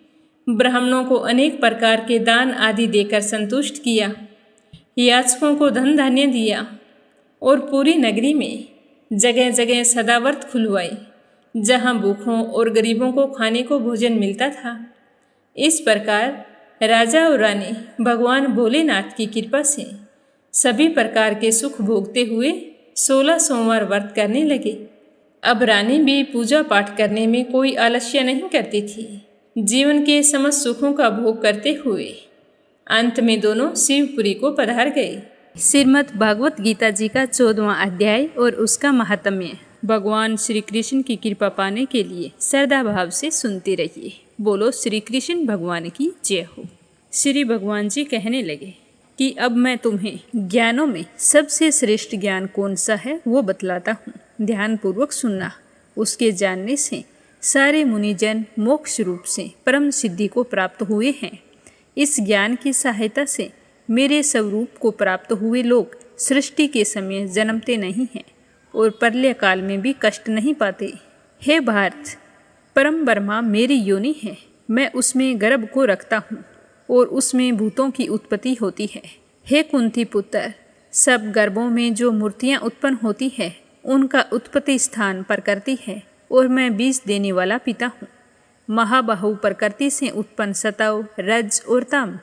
[SPEAKER 1] ब्राह्मणों को अनेक प्रकार के दान आदि देकर संतुष्ट किया। याचकों को धन धान्य दिया और पूरी नगरी में जगह जगह सदाव्रत खुलवाई, जहाँ भूखों और गरीबों को खाने को भोजन मिलता था। इस प्रकार राजा और रानी भगवान भोलेनाथ की कृपा से सभी प्रकार के सुख भोगते हुए 16 सोमवार व्रत करने लगे। अब रानी भी पूजा पाठ करने में कोई आलस्य नहीं करती थी। जीवन के समस्त सुखों का भोग करते हुए अंत में दोनों शिवपुरी को पधार गए।
[SPEAKER 2] श्रीमद् भागवत गीता जी का 14वां अध्याय और उसका महात्म्य। भगवान श्री कृष्ण की कृपा पाने के लिए श्रद्धा भाव से सुनते रहिए। बोलो श्री कृष्ण भगवान की जय हो। श्री भगवान जी कहने लगे कि अब मैं तुम्हें ज्ञानों में सबसे श्रेष्ठ ज्ञान कौन सा है वो बतलाता हूँ। ध्यान पूर्वक सुनना। उसके जानने से सारे मुनिजन मोक्ष रूप से परम सिद्धि को प्राप्त हुए हैं। इस ज्ञान की सहायता से मेरे स्वरूप को प्राप्त हुए लोग सृष्टि के समय जन्मते नहीं हैं और प्रलय काल में भी कष्ट नहीं पाते। हे भारत, परम ब्रह्मा मेरी योनि है। मैं उसमें गर्भ को रखता हूँ और उसमें भूतों की उत्पत्ति होती है। हे कुंती पुत्र, सब गर्भों में जो मूर्तियाँ उत्पन्न होती है उनका उत्पत्ति स्थान प्रकृति है और मैं बीज देने वाला पिता हूँ। महाबाहु प्रकृति से उत्पन्न सतव, रज और तम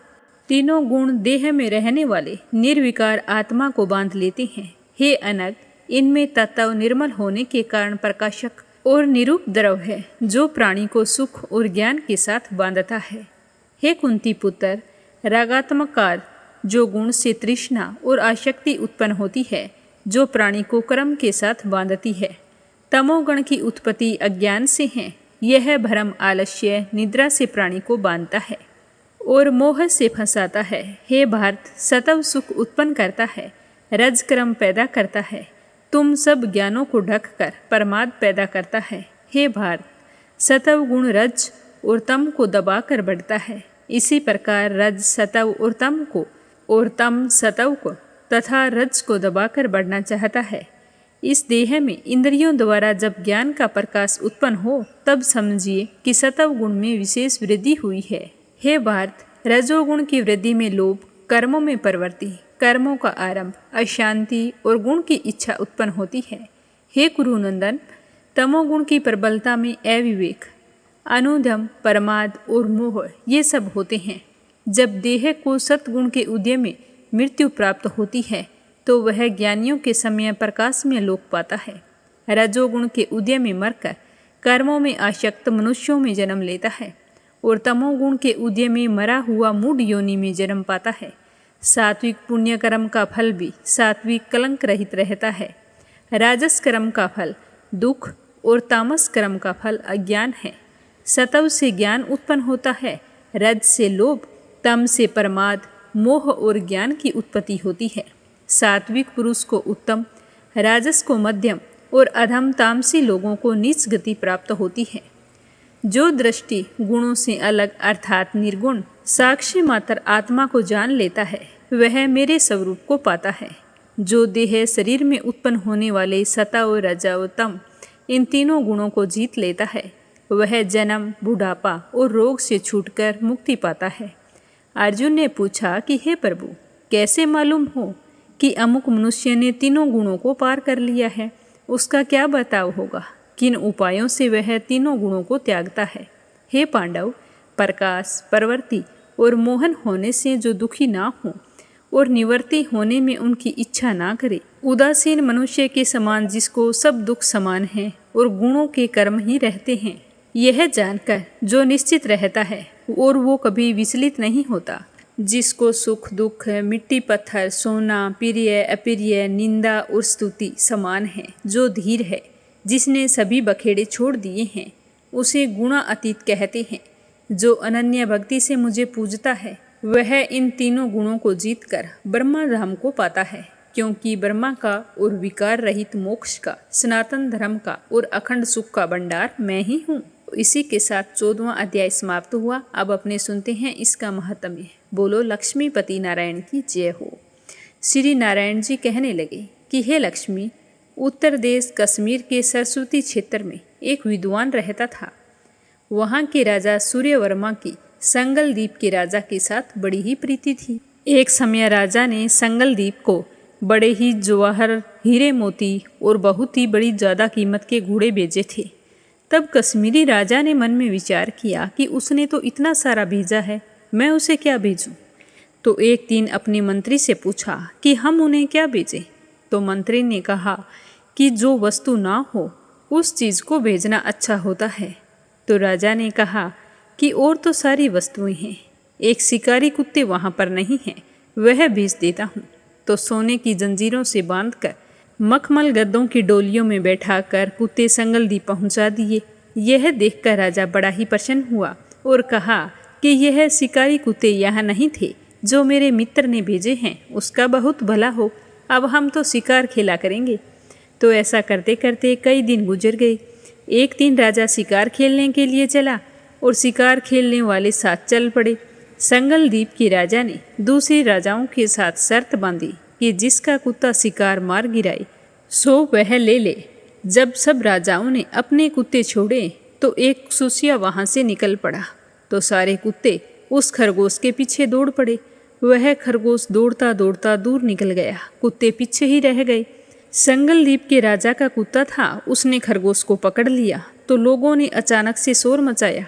[SPEAKER 2] तीनों गुण देह में रहने वाले निर्विकार आत्मा को बांध लेते हैं। हे अनग, इनमें तत्व निर्मल होने के कारण प्रकाशक और निरूप द्रव है जो प्राणी को सुख और ज्ञान के साथ बांधता है। हे कुंती पुत्र, रागात्मक काल जो गुण से तृष्णा और आसक्ति उत्पन्न होती है जो प्राणी को कर्म के साथ बांधती है। तमोगण की उत्पत्ति अज्ञान से है। यह भ्रम आलस्य निद्रा से प्राणी को बांधता है और मोह से फंसाता है। हे भारत, सतव सुख उत्पन्न करता है, रज क्रम पैदा करता है, तुम सब ज्ञानों को ढककर प्रमाद पैदा करता है। हे भारत, सतव गुण रज और तम को दबाकर बढ़ता है। इसी प्रकार रज सतव और तम को और तम सतव को तथा रज को दबाकर बढ़ना चाहता है। इस देह में इंद्रियों द्वारा जब ज्ञान का प्रकाश उत्पन्न हो तब समझिए कि सतव गुण में विशेष वृद्धि हुई है। हे भारत, रजोगुण की वृद्धि में लोभ, कर्मों में प्रवृत्ति, कर्मों का आरंभ, अशांति और गुण की इच्छा उत्पन्न होती है। हे कुरुनंदन, तमोगुण की प्रबलता में अविवेक, अनुधम, प्रमाद और मोह ये सब होते हैं। जब देह को सतगुण के उदय में मृत्यु प्राप्त होती है तो वह ज्ञानियों के समय प्रकाश में लोक पाता है। रजोगुण के उदय में मरकर कर्मों में आसक्त मनुष्यों में जन्म लेता है और तमोगुण के उदय में मरा हुआ मूढ़ योनि में जन्म पाता है। सात्विक पुण्य कर्म का फल भी सात्विक कलंक रहित रहता है। राजस कर्म का फल दुख और तामस कर्म का फल अज्ञान है। सतव से ज्ञान उत्पन्न होता है रज से लोभ, तम से प्रमाद, मोह और ज्ञान की उत्पत्ति होती है। सात्विक पुरुष को उत्तम, राजस को मध्यम और अधम तामसी लोगों को नीच गति प्राप्त होती है। जो दृष्टि गुणों से अलग अर्थात निर्गुण साक्षी मात्र आत्मा को जान लेता है वह मेरे स्वरूप को पाता है। जो देह शरीर में उत्पन्न होने वाले सता और रजा और तम इन तीनों गुणों को जीत लेता है वह जन्म, बुढ़ापा और रोग से छूटकर मुक्ति पाता है। अर्जुन ने पूछा कि हे प्रभु, कैसे मालूम हो कि अमुक मनुष्य ने तीनों गुणों को पार कर लिया है? उसका क्या बर्ताव होगा? किन उपायों से वह तीनों गुणों को त्यागता है? हे पांडव, प्रकाश, प्रवृत्ति और मोहन होने से जो दुखी ना हो और निवृत्ति होने में उनकी इच्छा ना करे, उदासीन मनुष्य के समान जिसको सब दुख समान है और गुणों के कर्म ही रहते हैं, यह जानकर जो निश्चित रहता है और वो कभी विचलित नहीं होता, जिसको सुख दुख, मिट्टी पत्थर, सोना, प्रिय अप्रिय, निंदा और स्तुति समान है, जो धीर है, जिसने सभी बखेड़े छोड़ दिए हैं, उसे गुणा अतीत कहते हैं। जो अनन्य भक्ति से मुझे पूजता है वह इन तीनों गुणों को जीतकर ब्रह्मा धाम को पाता है, क्योंकि ब्रह्मा का और विकार रहित मोक्ष का, सनातन धर्म का और अखंड सुख का भंडार मैं ही हूँ। इसी के साथ 14वां अध्याय समाप्त हुआ। अब अपने सुनते हैं इसका महत्म्य। बोलो लक्ष्मीपति नारायण की जय हो। श्री नारायण जी कहने लगे कि हे लक्ष्मी, उत्तर देश कश्मीर के सरस्वती क्षेत्र में एक विद्वान रहता था। वहाँ के राजा सूर्यवर्मा की संगल द्वीप के राजा के साथ बड़ी ही प्रीति थी। एक समय राजा ने संगल द्वीप को बड़े ही जवाहर, हीरे मोती और बहुत ही बड़ी ज़्यादा कीमत के घोड़े भेजे थे। तब कश्मीरी राजा ने मन में विचार किया कि उसने तो इतना सारा भेजा है, मैं उसे क्या भेजूं? तो एक दिन अपने मंत्री से पूछा कि हम उन्हें क्या भेजें? तो मंत्री ने कहा कि जो वस्तु ना हो उस चीज़ को भेजना अच्छा होता है। तो राजा ने कहा कि और तो सारी वस्तुएं हैं, एक शिकारी कुत्ते वहाँ पर नहीं हैं, वह भेज देता हूँ। तो सोने की जंजीरों से बांधकर मखमल गद्दों की डोलियों में बैठाकर कुत्ते संगल द्वीप पहुँचा दिए। यह देखकर राजा बड़ा ही प्रसन्न हुआ और कहा कि यह शिकारी कुत्ते यहाँ नहीं थे, जो मेरे मित्र ने भेजे हैं, उसका बहुत भला हो। अब हम तो शिकार खेला करेंगे। तो ऐसा करते करते कई दिन गुजर गए। एक दिन राजा शिकार खेलने के लिए चला और शिकार खेलने वाले साथ चल पड़े। संगल द्वीप के राजा ने दूसरे राजाओं के साथ शर्त बांधी कि जिसका कुत्ता शिकार मार गिराए सो वह ले ले। जब सब राजाओं ने अपने कुत्ते छोड़े तो एक सुसिया वहाँ से निकल पड़ा। तो सारे कुत्ते उस खरगोश के पीछे दौड़ पड़े। वह खरगोश दौड़ता दौड़ता दूर निकल गया, कुत्ते पीछे ही रह गए। संगल द्वीप के राजा का कुत्ता था, उसने खरगोश को पकड़ लिया। तो लोगों ने अचानक से शोर मचाया।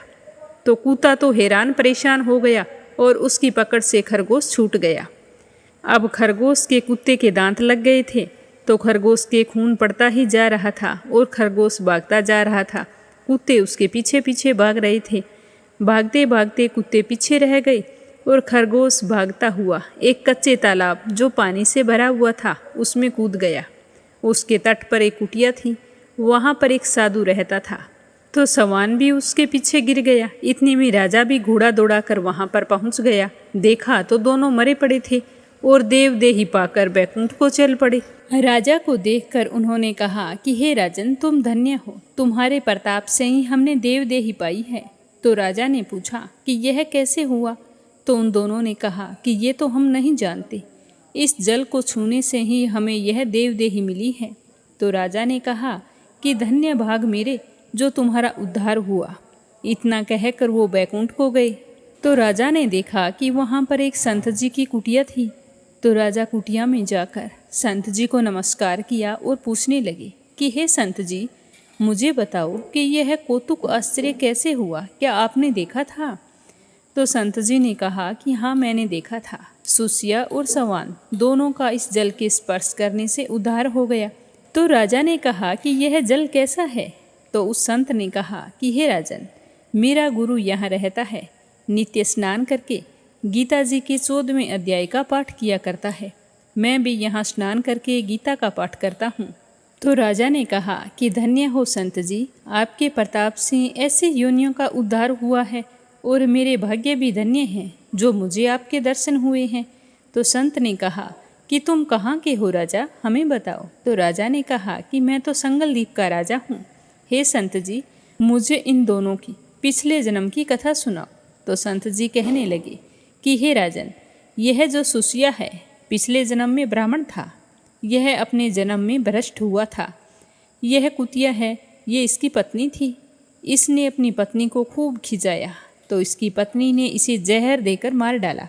[SPEAKER 2] तो कुत्ता तो हैरान परेशान हो गया और उसकी पकड़ से खरगोश छूट गया। अब खरगोश के कुत्ते के दांत लग गए थे, तो खरगोश के खून पड़ता ही जा रहा था और खरगोश भागता जा रहा था। कुत्ते उसके पीछे पीछे भाग रहे थे। भागते भागते कुत्ते पीछे रह गए और खरगोश भागता हुआ एक कच्चे तालाब जो पानी से भरा हुआ था उसमें कूद गया। उसके तट पर एक कुटिया थी, वहाँ पर एक साधु रहता था। तो सवान भी उसके पीछे गिर गया। इतने में राजा भी घोड़ा दौड़ा कर वहाँ पर पहुँच गया। देखा तो दोनों मरे पड़े थे और देवदेही पाकर बैकुंठ को चल पड़े। राजा को देखकर उन्होंने कहा कि हे राजन, तुम धन्य हो, तुम्हारे प्रताप से ही हमने देवदेही पाई है। तो राजा ने पूछा कि यह कैसे हुआ? तो उन दोनों ने कहा कि ये तो हम नहीं जानते, इस जल को छूने से ही हमें यह देवदेही मिली है। तो राजा ने कहा कि धन्य भाग मेरे जो तुम्हारा उद्धार हुआ। इतना कहकर वो बैकुंठ को गए। तो राजा ने देखा कि वहाँ पर एक संत जी की कुटिया थी। तो राजा कुटिया में जाकर संत जी को नमस्कार किया और पूछने लगे कि हे संत जी, मुझे बताओ कि यह कौतुक आश्चर्य कैसे हुआ, क्या आपने देखा था? तो संत जी ने कहा कि हाँ, मैंने देखा था। सुसिया और सवान दोनों का इस जल के स्पर्श करने से उद्धार हो गया। तो राजा ने कहा कि यह जल कैसा है? तो उस संत ने कहा कि हे राजन, मेरा गुरु यहाँ रहता है, नित्य स्नान करके गीता जी के 14वें अध्याय का पाठ किया करता है। मैं भी यहाँ स्नान करके गीता का पाठ करता हूँ। तो राजा ने कहा कि धन्य हो संत जी, आपके प्रताप से ऐसे योनियों का उद्धार हुआ है। और मेरे भाग्य भी धन्य हैं जो मुझे आपके दर्शन हुए हैं। तो संत ने कहा कि तुम कहाँ के हो राजा, हमें बताओ। तो राजा ने कहा कि मैं तो संगलदीप का राजा हूँ। हे संत जी, मुझे इन दोनों की पिछले जन्म की कथा सुनाओ। तो संत जी कहने लगे कि हे राजन, यह जो सुसिया है पिछले जन्म में ब्राह्मण था, यह अपने जन्म में भ्रष्ट हुआ था। यह कुतिया है, ये इसकी पत्नी थी। इसने अपनी पत्नी को खूब खिंचाया तो इसकी पत्नी ने इसे जहर देकर मार डाला।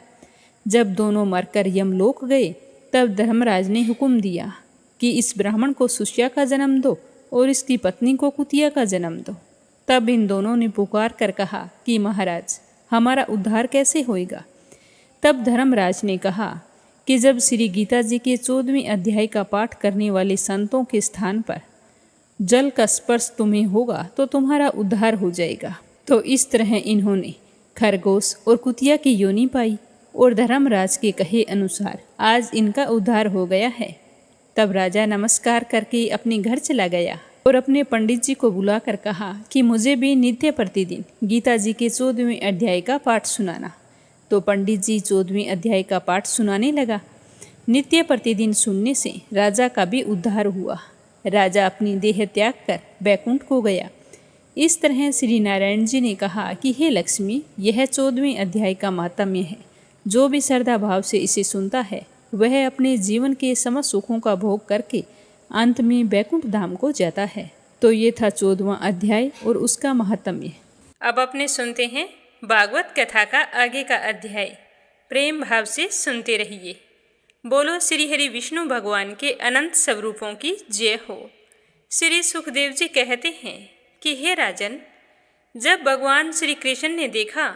[SPEAKER 2] जब दोनों मरकर यमलोक गए तब धर्मराज ने हुक्म दिया कि इस ब्राह्मण को सुसिया का जन्म दो और इसकी पत्नी को कुतिया का जन्म दो। तब इन दोनों ने पुकार कर कहा कि महाराज, हमारा उद्धार कैसे होएगा। तब धर्मराज ने कहा कि जब श्री गीता जी के 14वें अध्याय का पाठ करने वाले संतों के स्थान पर जल का स्पर्श तुम्हें होगा तो तुम्हारा उद्धार हो जाएगा। तो इस तरह इन्होंने खरगोश और कुतिया की योनि पाई और धर्मराज के कहे अनुसार आज इनका उद्धार हो गया है। तब राजा नमस्कार करके अपने घर चला गया और अपने पंडित जी को बुलाकर कहा कि मुझे भी नित्य प्रतिदिन गीता जी के 14वें अध्याय का पाठ सुनाना। तो पंडित जी 14वें अध्याय का पाठ सुनाने लगा। नित्य प्रतिदिन सुनने से राजा का भी उद्धार हुआ। राजा अपनी देह त्याग कर बैकुंठ को गया। इस तरह श्री नारायण जी ने कहा कि हे लक्ष्मी, यह 14वें अध्याय का माहात्म्य है। जो भी श्रद्धा भाव से इसे सुनता है वह अपने जीवन के समस्त सुखों का भोग करके अंत में बैकुंठ धाम को जाता है। तो ये था 14वां अध्याय और उसका माहात्म्य।
[SPEAKER 1] अब अपने सुनते हैं भागवत कथा का आगे का अध्याय। प्रेम भाव से सुनते रहिए। बोलो श्री हरि विष्णु भगवान के अनंत स्वरूपों की जय हो। श्री सुखदेव जी कहते हैं कि हे राजन, जब भगवान श्री कृष्ण ने देखा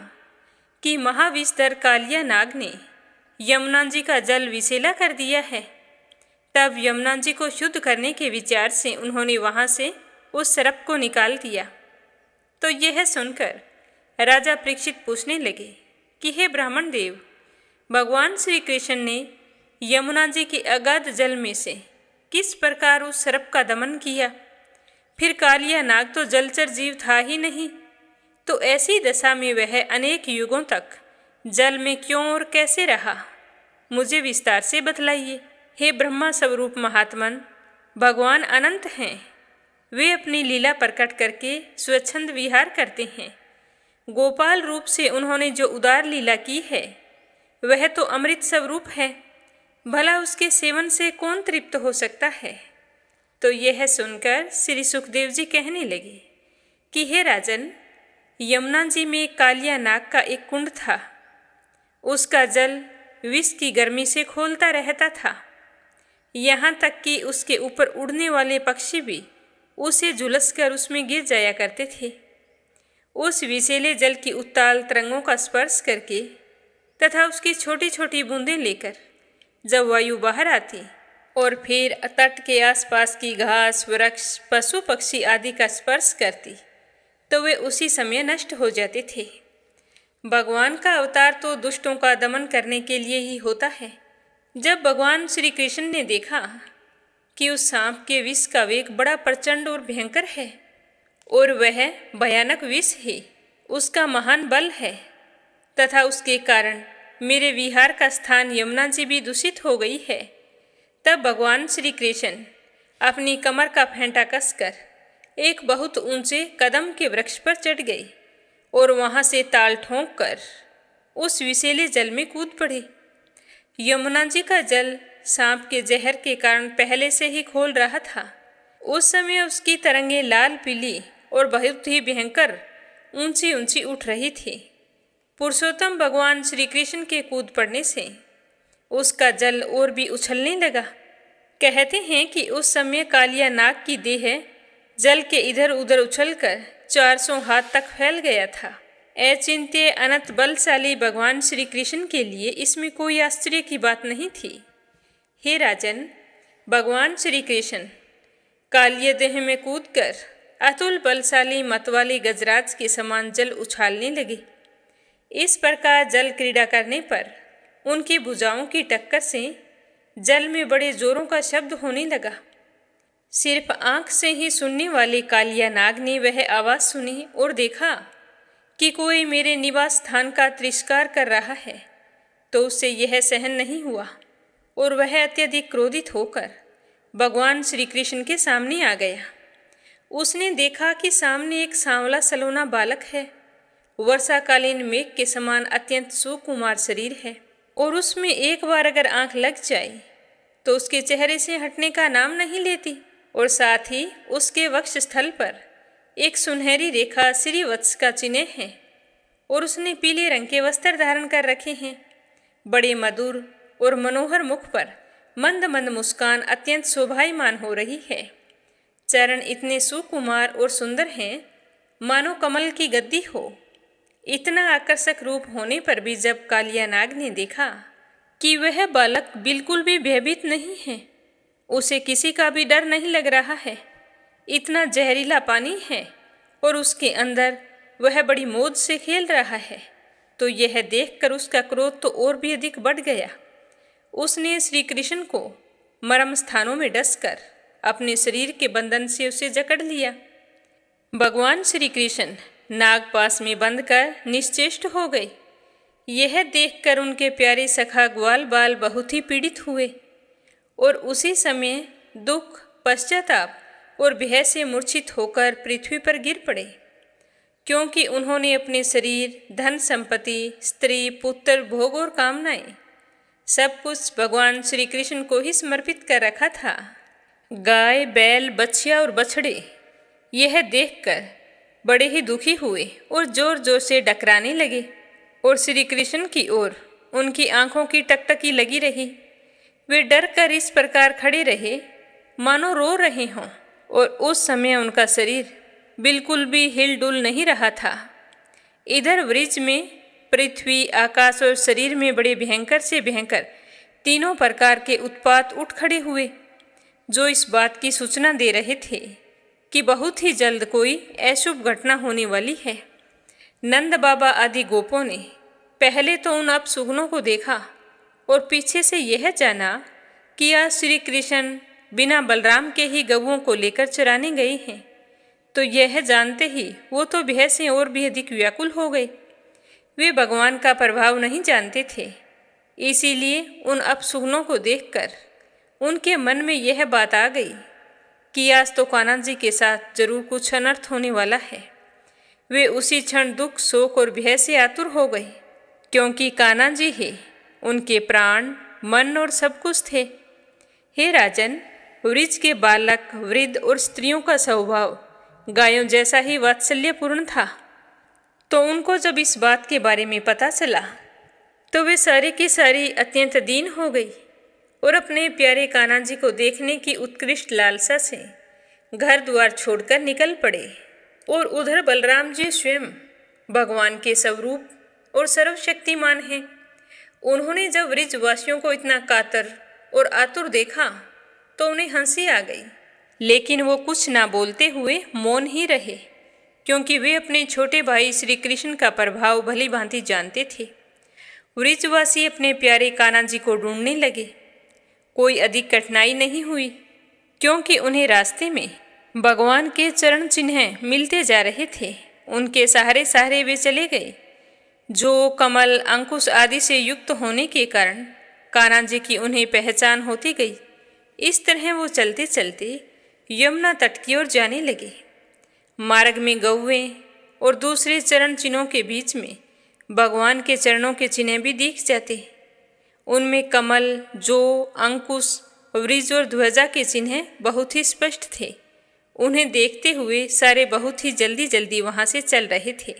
[SPEAKER 1] कि महाविस्तर कालिया नाग ने यमुना जी का जल विषैला कर दिया है, तब यमुना जी को शुद्ध करने के विचार से उन्होंने वहाँ से उस सर्प को निकाल दिया। तो यह सुनकर राजा परीक्षित पूछने लगे कि हे ब्राह्मण देव, भगवान श्री कृष्ण ने यमुना जी के अगाध जल में से किस प्रकार उस सर्प का दमन किया। फिर कालिया नाग तो जलचर जीव था ही नहीं, तो ऐसी दशा में वह अनेक युगों तक जल में क्यों और कैसे रहा, मुझे विस्तार से बतलाइए। हे ब्रह्मा स्वरूप महात्मन, भगवान अनंत हैं। वे अपनी लीला प्रकट करके स्वच्छंद विहार करते हैं। गोपाल रूप से उन्होंने जो उदार लीला की है वह तो अमृत स्वरूप है। भला उसके सेवन से कौन तृप्त हो सकता है। तो यह सुनकर श्री सुखदेव जी कहने लगे कि हे राजन, यमुना जी में कालिया नाग का एक कुंड था। उसका जल विष की गर्मी से खोलता रहता था, यहाँ तक कि उसके ऊपर उड़ने वाले पक्षी भी उसे झुलसकर उसमें गिर जाया करते थे। उस विषैले जल की उत्ताल तरंगों का स्पर्श करके तथा उसकी छोटी छोटी बूंदें लेकर जब वायु बाहर आती और फिर तट के आसपास की घास, वृक्ष, पशु पक्षी आदि का स्पर्श करती तो वे उसी समय नष्ट हो जाते थे। भगवान का अवतार तो दुष्टों का दमन करने के लिए ही होता है। जब भगवान श्री कृष्ण ने देखा कि उस सांप के विष का वेग बड़ा प्रचंड और भयंकर है और वह भयानक विष ही उसका महान बल है तथा उसके कारण मेरे विहार का स्थान यमुना जी भी दूषित हो गई है, तब भगवान श्री कृष्ण अपनी कमर का फेंटा कसकर एक बहुत ऊंचे कदम के वृक्ष पर चढ़ गए और वहां से ताल ठोंक कर उस विषैले जल में कूद पड़े। यमुना जी का जल सांप के जहर के कारण पहले से ही खोल रहा था। उस समय उसकी तरंगें लाल पीली और बहुत ही भयंकर ऊंची ऊंची उठ रही थी। पुरुषोत्तम भगवान श्री कृष्ण के कूद पड़ने से उसका जल और भी उछलने लगा। कहते हैं कि उस समय कालिया नाग की देह जल के इधर उधर उछलकर 400 हाथ तक फैल गया था। अचिंत्य अनंत बलशाली भगवान श्री कृष्ण के लिए इसमें कोई आश्चर्य की बात नहीं थी। हे राजन, भगवान श्री कृष्ण कालिय देह में कूदकर अतुल बलशाली मतवाले गजराज के समान जल उछालने लगे। इस प्रकार जल क्रीड़ा करने पर उनकी भुजाओं की टक्कर से जल में बड़े जोरों का शब्द होने लगा। सिर्फ आंख से ही सुनने वाले कालिया नाग ने वह आवाज़ सुनी और देखा कि कोई मेरे निवास स्थान का तिरस्कार कर रहा है, तो उससे यह सहन नहीं हुआ और वह अत्यधिक क्रोधित होकर भगवान श्री कृष्ण के सामने आ गया। उसने देखा कि सामने एक सांवला सलोना बालक है, वर्षाकालीन मेघ के समान अत्यंत सुकुमार शरीर है, और उसमें एक बार अगर आंख लग जाए तो उसके चेहरे से हटने का नाम नहीं लेती, और साथ ही उसके वक्ष स्थल पर एक सुनहरी रेखा श्रीवत्स का चिन्ह है, और उसने पीले रंग के वस्त्र धारण कर रखे हैं। बड़े मधुर और मनोहर मुख पर मंद मंद मुस्कान अत्यंत शोभायमान हो रही है। चरण इतने सुकुमार और सुंदर हैं, मानो कमल की गद्दी हो। इतना आकर्षक रूप होने पर भी जब कालिया नाग ने देखा कि वह बालक बिल्कुल भी भयभीत नहीं है, उसे किसी का भी डर नहीं लग रहा है, इतना जहरीला पानी है और उसके अंदर वह बड़ी मौज से खेल रहा है, तो यह देखकर उसका क्रोध तो और भी अधिक बढ़ गया। उसने श्री कृष्ण को मर्म स्थानों में डसकर अपने शरीर के बंधन से उसे जकड़ लिया। भगवान श्री कृष्ण नागपास में बंद कर निश्चेष्ट हो गए। यह देखकर उनके प्यारे सखा ग्वाल बाल बहुत ही पीड़ित हुए और उसी समय दुख, पश्चाताप और भय से मूर्छित होकर पृथ्वी पर गिर पड़े, क्योंकि उन्होंने अपने शरीर, धन संपत्ति, स्त्री, पुत्र, भोग और कामनाएं सब कुछ भगवान श्री कृष्ण को ही समर्पित कर रखा था। गाय, बैल, बछिया और बछड़े यह देखकर बड़े ही दुखी हुए और जोर जोर से डकराने लगे, और श्री कृष्ण की ओर उनकी आंखों की टकटकी लगी रही। वे डर कर इस प्रकार खड़े रहे मानो रो रहे हों, और उस समय उनका शरीर बिल्कुल भी हिलडुल नहीं रहा था। इधर वृक्ष में पृथ्वी, आकाश और शरीर में बड़े भयंकर से भयंकर तीनों प्रकार के उत्पात उठ खड़े हुए, जो इस बात की सूचना दे रहे थे कि बहुत ही जल्द कोई अशुभ घटना होने वाली है। नंद बाबा आदि गोपों ने पहले तो उन अपशुगनों को देखा और पीछे से यह जाना कि आज श्री कृष्ण बिना बलराम के ही गऊओं को लेकर चराने गए हैं, तो यह जानते ही वो तो भय से और भी अधिक व्याकुल हो गए। वे भगवान का प्रभाव नहीं जानते थे, इसीलिए उन अपशुगनों को देखकर उनके मन में यह बात आ गई कि आज तो कान्हा जी के साथ जरूर कुछ अनर्थ होने वाला है। वे उसी क्षण दुख, शोक और भय से आतुर हो गए, क्योंकि कान्हा जी ही उनके प्राण, मन और सब कुछ थे। हे राजन, वृक्ष के बालक, वृद्ध और स्त्रियों का स्वभाव गायों जैसा ही वात्सल्यपूर्ण था, तो उनको जब इस बात के बारे में पता चला तो वे सारी की सारी अत्यंत दीन हो गई और अपने प्यारे कान्हा जी को देखने की उत्कृष्ट लालसा से घर द्वार छोड़कर निकल पड़े। और उधर बलराम जी स्वयं भगवान के स्वरूप और सर्वशक्तिमान हैं। उन्होंने जब वृक्षवासियों को इतना कातर और आतुर देखा तो उन्हें हंसी आ गई, लेकिन वो कुछ ना बोलते हुए मौन ही रहे, क्योंकि वे अपने छोटे भाई श्री कृष्ण का प्रभाव भली भांति जानते थे। वृक्षवासी अपने प्यारे कान्हा जी को ढूंढने लगे। कोई अधिक कठिनाई नहीं हुई, क्योंकि उन्हें रास्ते में भगवान के चरण चिन्ह मिलते जा रहे थे। उनके सहारे सहारे वे चले गए, जो कमल, अंकुश आदि से युक्त होने के कारण कान्हा जी की उन्हें पहचान होती गई। इस तरह वो चलते चलते यमुना तट की ओर जाने लगे। मार्ग में गौवें और दूसरे चरण चिन्हों के बीच में भगवान के चरणों के चिन्ह भी दिख जाते। उनमें कमल, जो, अंकुश, वृक्ष और ध्वजा के चिन्ह बहुत ही स्पष्ट थे। उन्हें देखते हुए सारे बहुत ही जल्दी जल्दी वहाँ से चल रहे थे।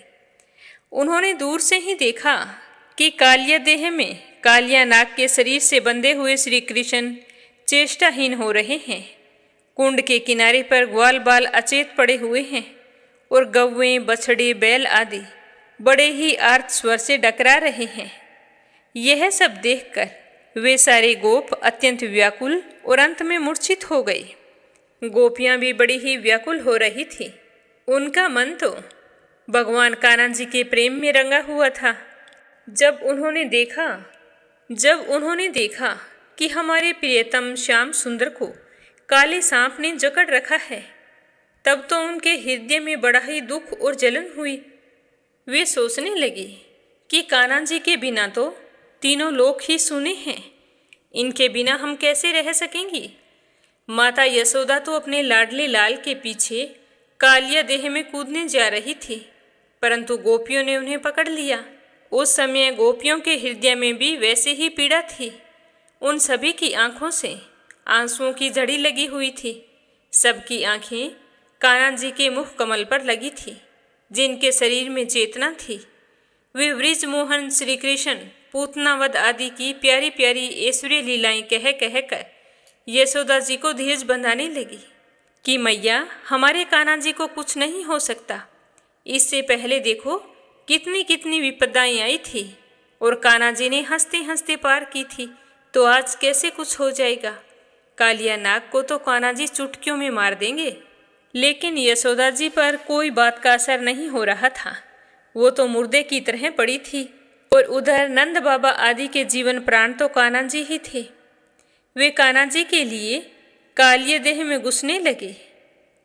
[SPEAKER 1] उन्होंने दूर से ही देखा कि कालिया देह में कालिया नाग के शरीर से बंधे हुए श्री कृष्ण चेष्टाहीन हो रहे हैं। कुंड के किनारे पर ग्वाल बाल अचेत पड़े हुए हैं और गौवें, बछड़े, बैल आदि बड़े ही आर्त स्वर से डकरा रहे हैं। यह सब देखकर वे सारे गोप अत्यंत व्याकुल और अंत में मूर्छित हो गए। गोपियां भी बड़ी ही व्याकुल हो रही थी। उनका मन तो भगवान कान्हा जी के प्रेम में रंगा हुआ था। जब उन्होंने देखा कि हमारे प्रियतम श्याम सुंदर को काले सांप ने जकड़ रखा है, तब तो उनके हृदय में बड़ा ही दुख और जलन हुई। वे सोचने लगी कि कान्हा जी के बिना तो तीनों लोक ही सूने हैं, इनके बिना हम कैसे रह सकेंगी। माता यशोदा तो अपने लाडले लाल के पीछे कालिया देह में कूदने जा रही थी, परंतु गोपियों ने उन्हें पकड़ लिया। उस समय गोपियों के हृदय में भी वैसे ही पीड़ा थी। उन सभी की आंखों से आंसुओं की झड़ी लगी हुई थी। सबकी आंखें कान्हा जी के मुख कमल पर लगी थी, जिनके शरीर में चेतना थी। वे वृज मोहन, श्री कृष्ण, पूतनावध आदि की प्यारी प्यारी ऐश्वर्य लीलाएं कह कह कर यशोदा जी को धीरज बंधाने लगी कि मैया, हमारे कान्हा जी को कुछ नहीं हो सकता। इससे पहले देखो कितनी कितनी विपदाएं आई थी और कान्हा जी ने हंसते हंसते पार की थी, तो आज कैसे कुछ हो जाएगा। कालिया नाग को तो कान्हा जी चुटकियों में मार देंगे। लेकिन यशोदा जी पर कोई बात का असर नहीं हो रहा था। वो तो मुर्दे की तरह पड़ी थी। और उधर नंद बाबा आदि के जीवन प्राण तो कान्हा जी ही थे। वे कान्हा जी के लिए कालिया देह में घुसने लगे।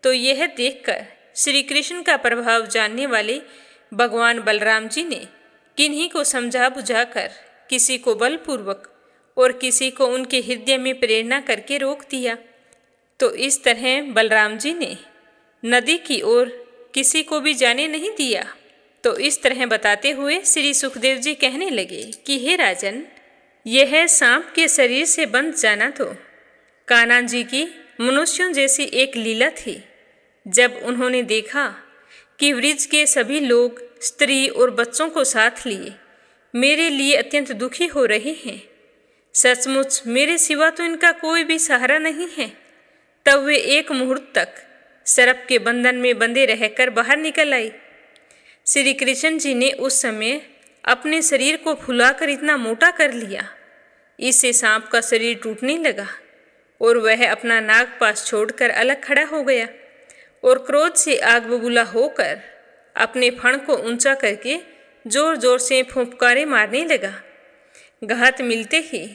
[SPEAKER 1] तो यह देखकर श्री कृष्ण का प्रभाव जानने वाले भगवान बलराम जी ने किन्हीं को समझा बुझाकर किसी को बलपूर्वक और किसी को उनके हृदय में प्रेरणा करके रोक दिया। तो इस तरह बलराम जी ने नदी की ओर किसी को भी जाने नहीं दिया। तो इस तरह बताते हुए श्री सुखदेव जी कहने लगे कि हे राजन, यह सांप के शरीर से बंध जाना तो कान्हा जी की मनुष्यों जैसी एक लीला थी। जब उन्होंने देखा कि वृज के सभी लोग स्त्री और बच्चों को साथ लिए मेरे लिए अत्यंत दुखी हो रहे हैं, सचमुच मेरे सिवा तो इनका कोई भी सहारा नहीं है, तब वे एक मुहूर्त तक सर्प के बंधन में बंधे रहकर बाहर निकल आई। श्री कृष्ण जी ने उस समय अपने शरीर को फुलाकर इतना मोटा कर लिया, इससे सांप का शरीर टूटने लगा और वह अपना नागपाश छोड़कर अलग खड़ा हो गया और क्रोध से आग बबूला होकर अपने फण को ऊंचा करके जोर जोर से फुंफकारे मारने लगा। घात मिलते ही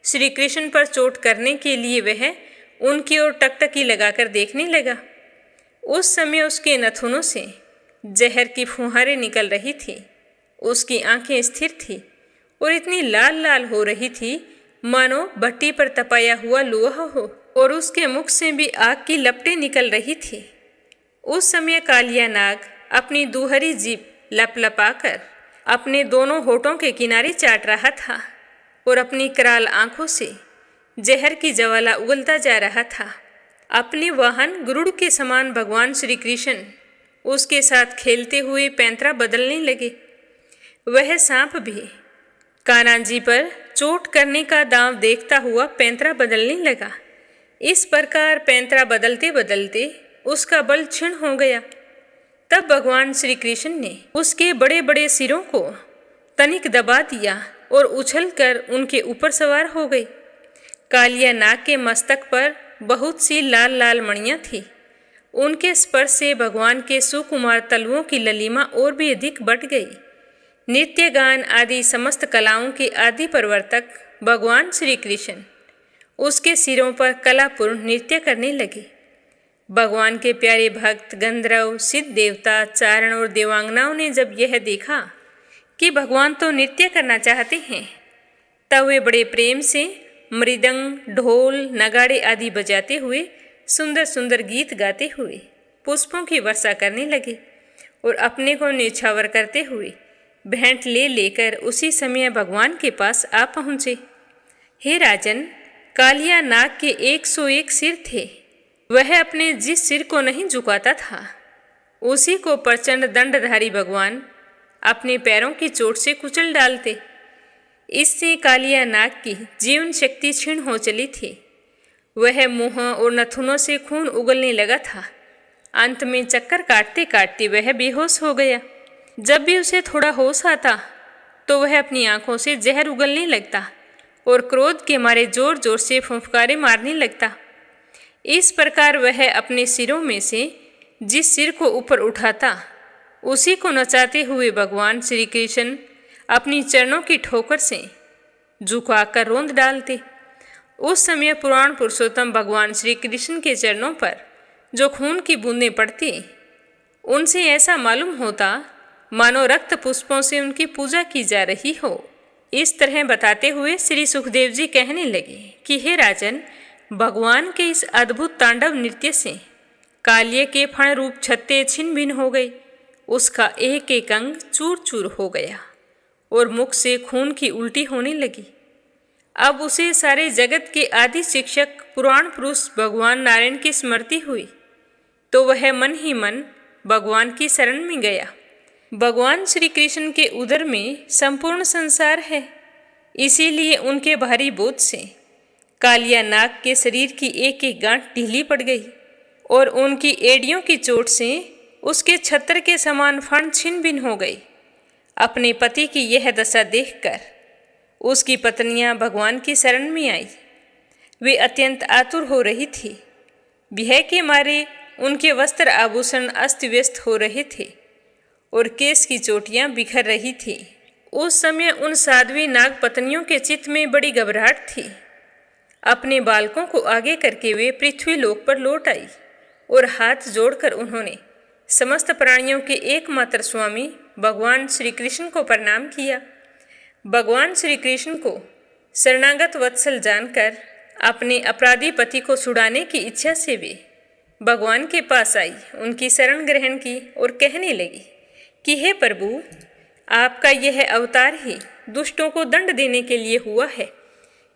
[SPEAKER 1] श्री कृष्ण पर चोट करने के लिए वह उनकी ओर टकटकी लगाकर देखने लगा। उस समय उसके नथुनों से जहर की फुहारें निकल रही थी। उसकी आंखें स्थिर थी और इतनी लाल लाल हो रही थी मानो भट्टी पर तपाया हुआ लोहा हो, और उसके मुख से भी आग की लपटें निकल रही थी। उस समय कालिया नाग अपनी दूहरी जीभ लपलपाकर अपने दोनों होठों के किनारे चाट रहा था और अपनी कराल आंखों से जहर की ज्वाला उगलता जा रहा था। अपने वाहन गरुड़ के समान भगवान श्री कृष्ण उसके साथ खेलते हुए पैंतरा बदलने लगे। वह सांप भी कान्हा जी पर चोट करने का दांव देखता हुआ पैंतरा बदलने लगा। इस प्रकार पैंतरा बदलते बदलते उसका बल क्षीण हो गया। तब भगवान श्री कृष्ण ने उसके बड़े बड़े सिरों को तनिक दबा दिया और उछलकर उनके ऊपर सवार हो गए। कालिया नाग के मस्तक पर बहुत सी लाल लाल मणियां थी। उनके स्पर्श से भगवान के सुकुमार तलवों की ललिमा और भी अधिक बढ़ गई। नृत्य गान आदि समस्त कलाओं के आदि प्रवर्तक भगवान श्री कृष्ण उसके सिरों पर कलापूर्ण नृत्य करने लगे। भगवान के प्यारे भक्त गंधर्व, सिद्ध देवता, चारण और देवांगनाओं ने जब यह देखा कि भगवान तो नृत्य करना चाहते हैं, तब वे बड़े प्रेम से मृदंग, ढोल, नगाड़े आदि बजाते हुए सुंदर सुंदर गीत गाते हुए पुष्पों की वर्षा करने लगे और अपने को न्यौछावर करते हुए भेंट ले लेकर उसी समय भगवान के पास आ पहुँचे। हे राजन, कालिया नाग के 101 सिर थे। वह अपने जिस सिर को नहीं झुकाता था, उसी को प्रचंड दंडधारी भगवान अपने पैरों की चोट से कुचल डालते। इससे कालिया नाग की जीवन शक्ति क्षीण हो चली थी। वह मुंह और नथुनों से खून उगलने लगा था। अंत में चक्कर काटते काटते वह बेहोश हो गया। जब भी उसे थोड़ा होश आता तो वह अपनी आंखों से जहर उगलने लगता और क्रोध के मारे जोर जोर से फुंफकारे मारने लगता। इस प्रकार वह अपने सिरों में से जिस सिर को ऊपर उठाता, उसी को नचाते हुए भगवान श्री कृष्ण अपनी चरणों की ठोकर से झुकाकर रोंद डालते। उस समय पुराण पुरुषोत्तम भगवान श्री कृष्ण के चरणों पर जो खून की बूंदें पड़ती, उनसे ऐसा मालूम होता मानो रक्त पुष्पों से उनकी पूजा की जा रही हो। इस तरह बताते हुए श्री सुखदेव जी कहने लगे कि हे राजन, भगवान के इस अद्भुत तांडव नृत्य से कालिए के फण रूप छत्ते छिन्न भिन्न हो गए। उसका एक एक अंग चूर चूर हो गया और मुख से खून की उल्टी होने लगी। अब उसे सारे जगत के आदि शिक्षक पुराण पुरुष भगवान नारायण की स्मृति हुई, तो वह मन ही मन भगवान की शरण में गया। भगवान श्री कृष्ण के उदर में संपूर्ण संसार है, इसीलिए उनके भारी बोझ से कालिया नाग के शरीर की एक एक गांठ ढीली पड़ गई और उनकी एड़ियों की चोट से उसके छत्र के समान फण छिन्न भिन्न हो गई। अपने पति की यह दशा देखकर उसकी पत्नियां भगवान की शरण में आई। वे अत्यंत आतुर हो रही थी। भय के मारे उनके वस्त्र आभूषण अस्त व्यस्त हो रहे थे और केश की चोटियां बिखर रही थी। उस समय उन साध्वी नाग पत्नियों के चित्त में बड़ी घबराहट थी। अपने बालकों को आगे करके वे पृथ्वी लोक पर लौट आई और हाथ जोड़कर उन्होंने समस्त प्राणियों के एकमात्र स्वामी भगवान श्री कृष्ण को प्रणाम किया। भगवान श्री कृष्ण को शरणागत वत्सल जानकर अपने अपराधी पति को छुड़ाने की इच्छा से वे भगवान के पास आई, उनकी शरण ग्रहण की और कहने लगी कि हे प्रभु, आपका यह अवतार ही दुष्टों को दंड देने के लिए हुआ है,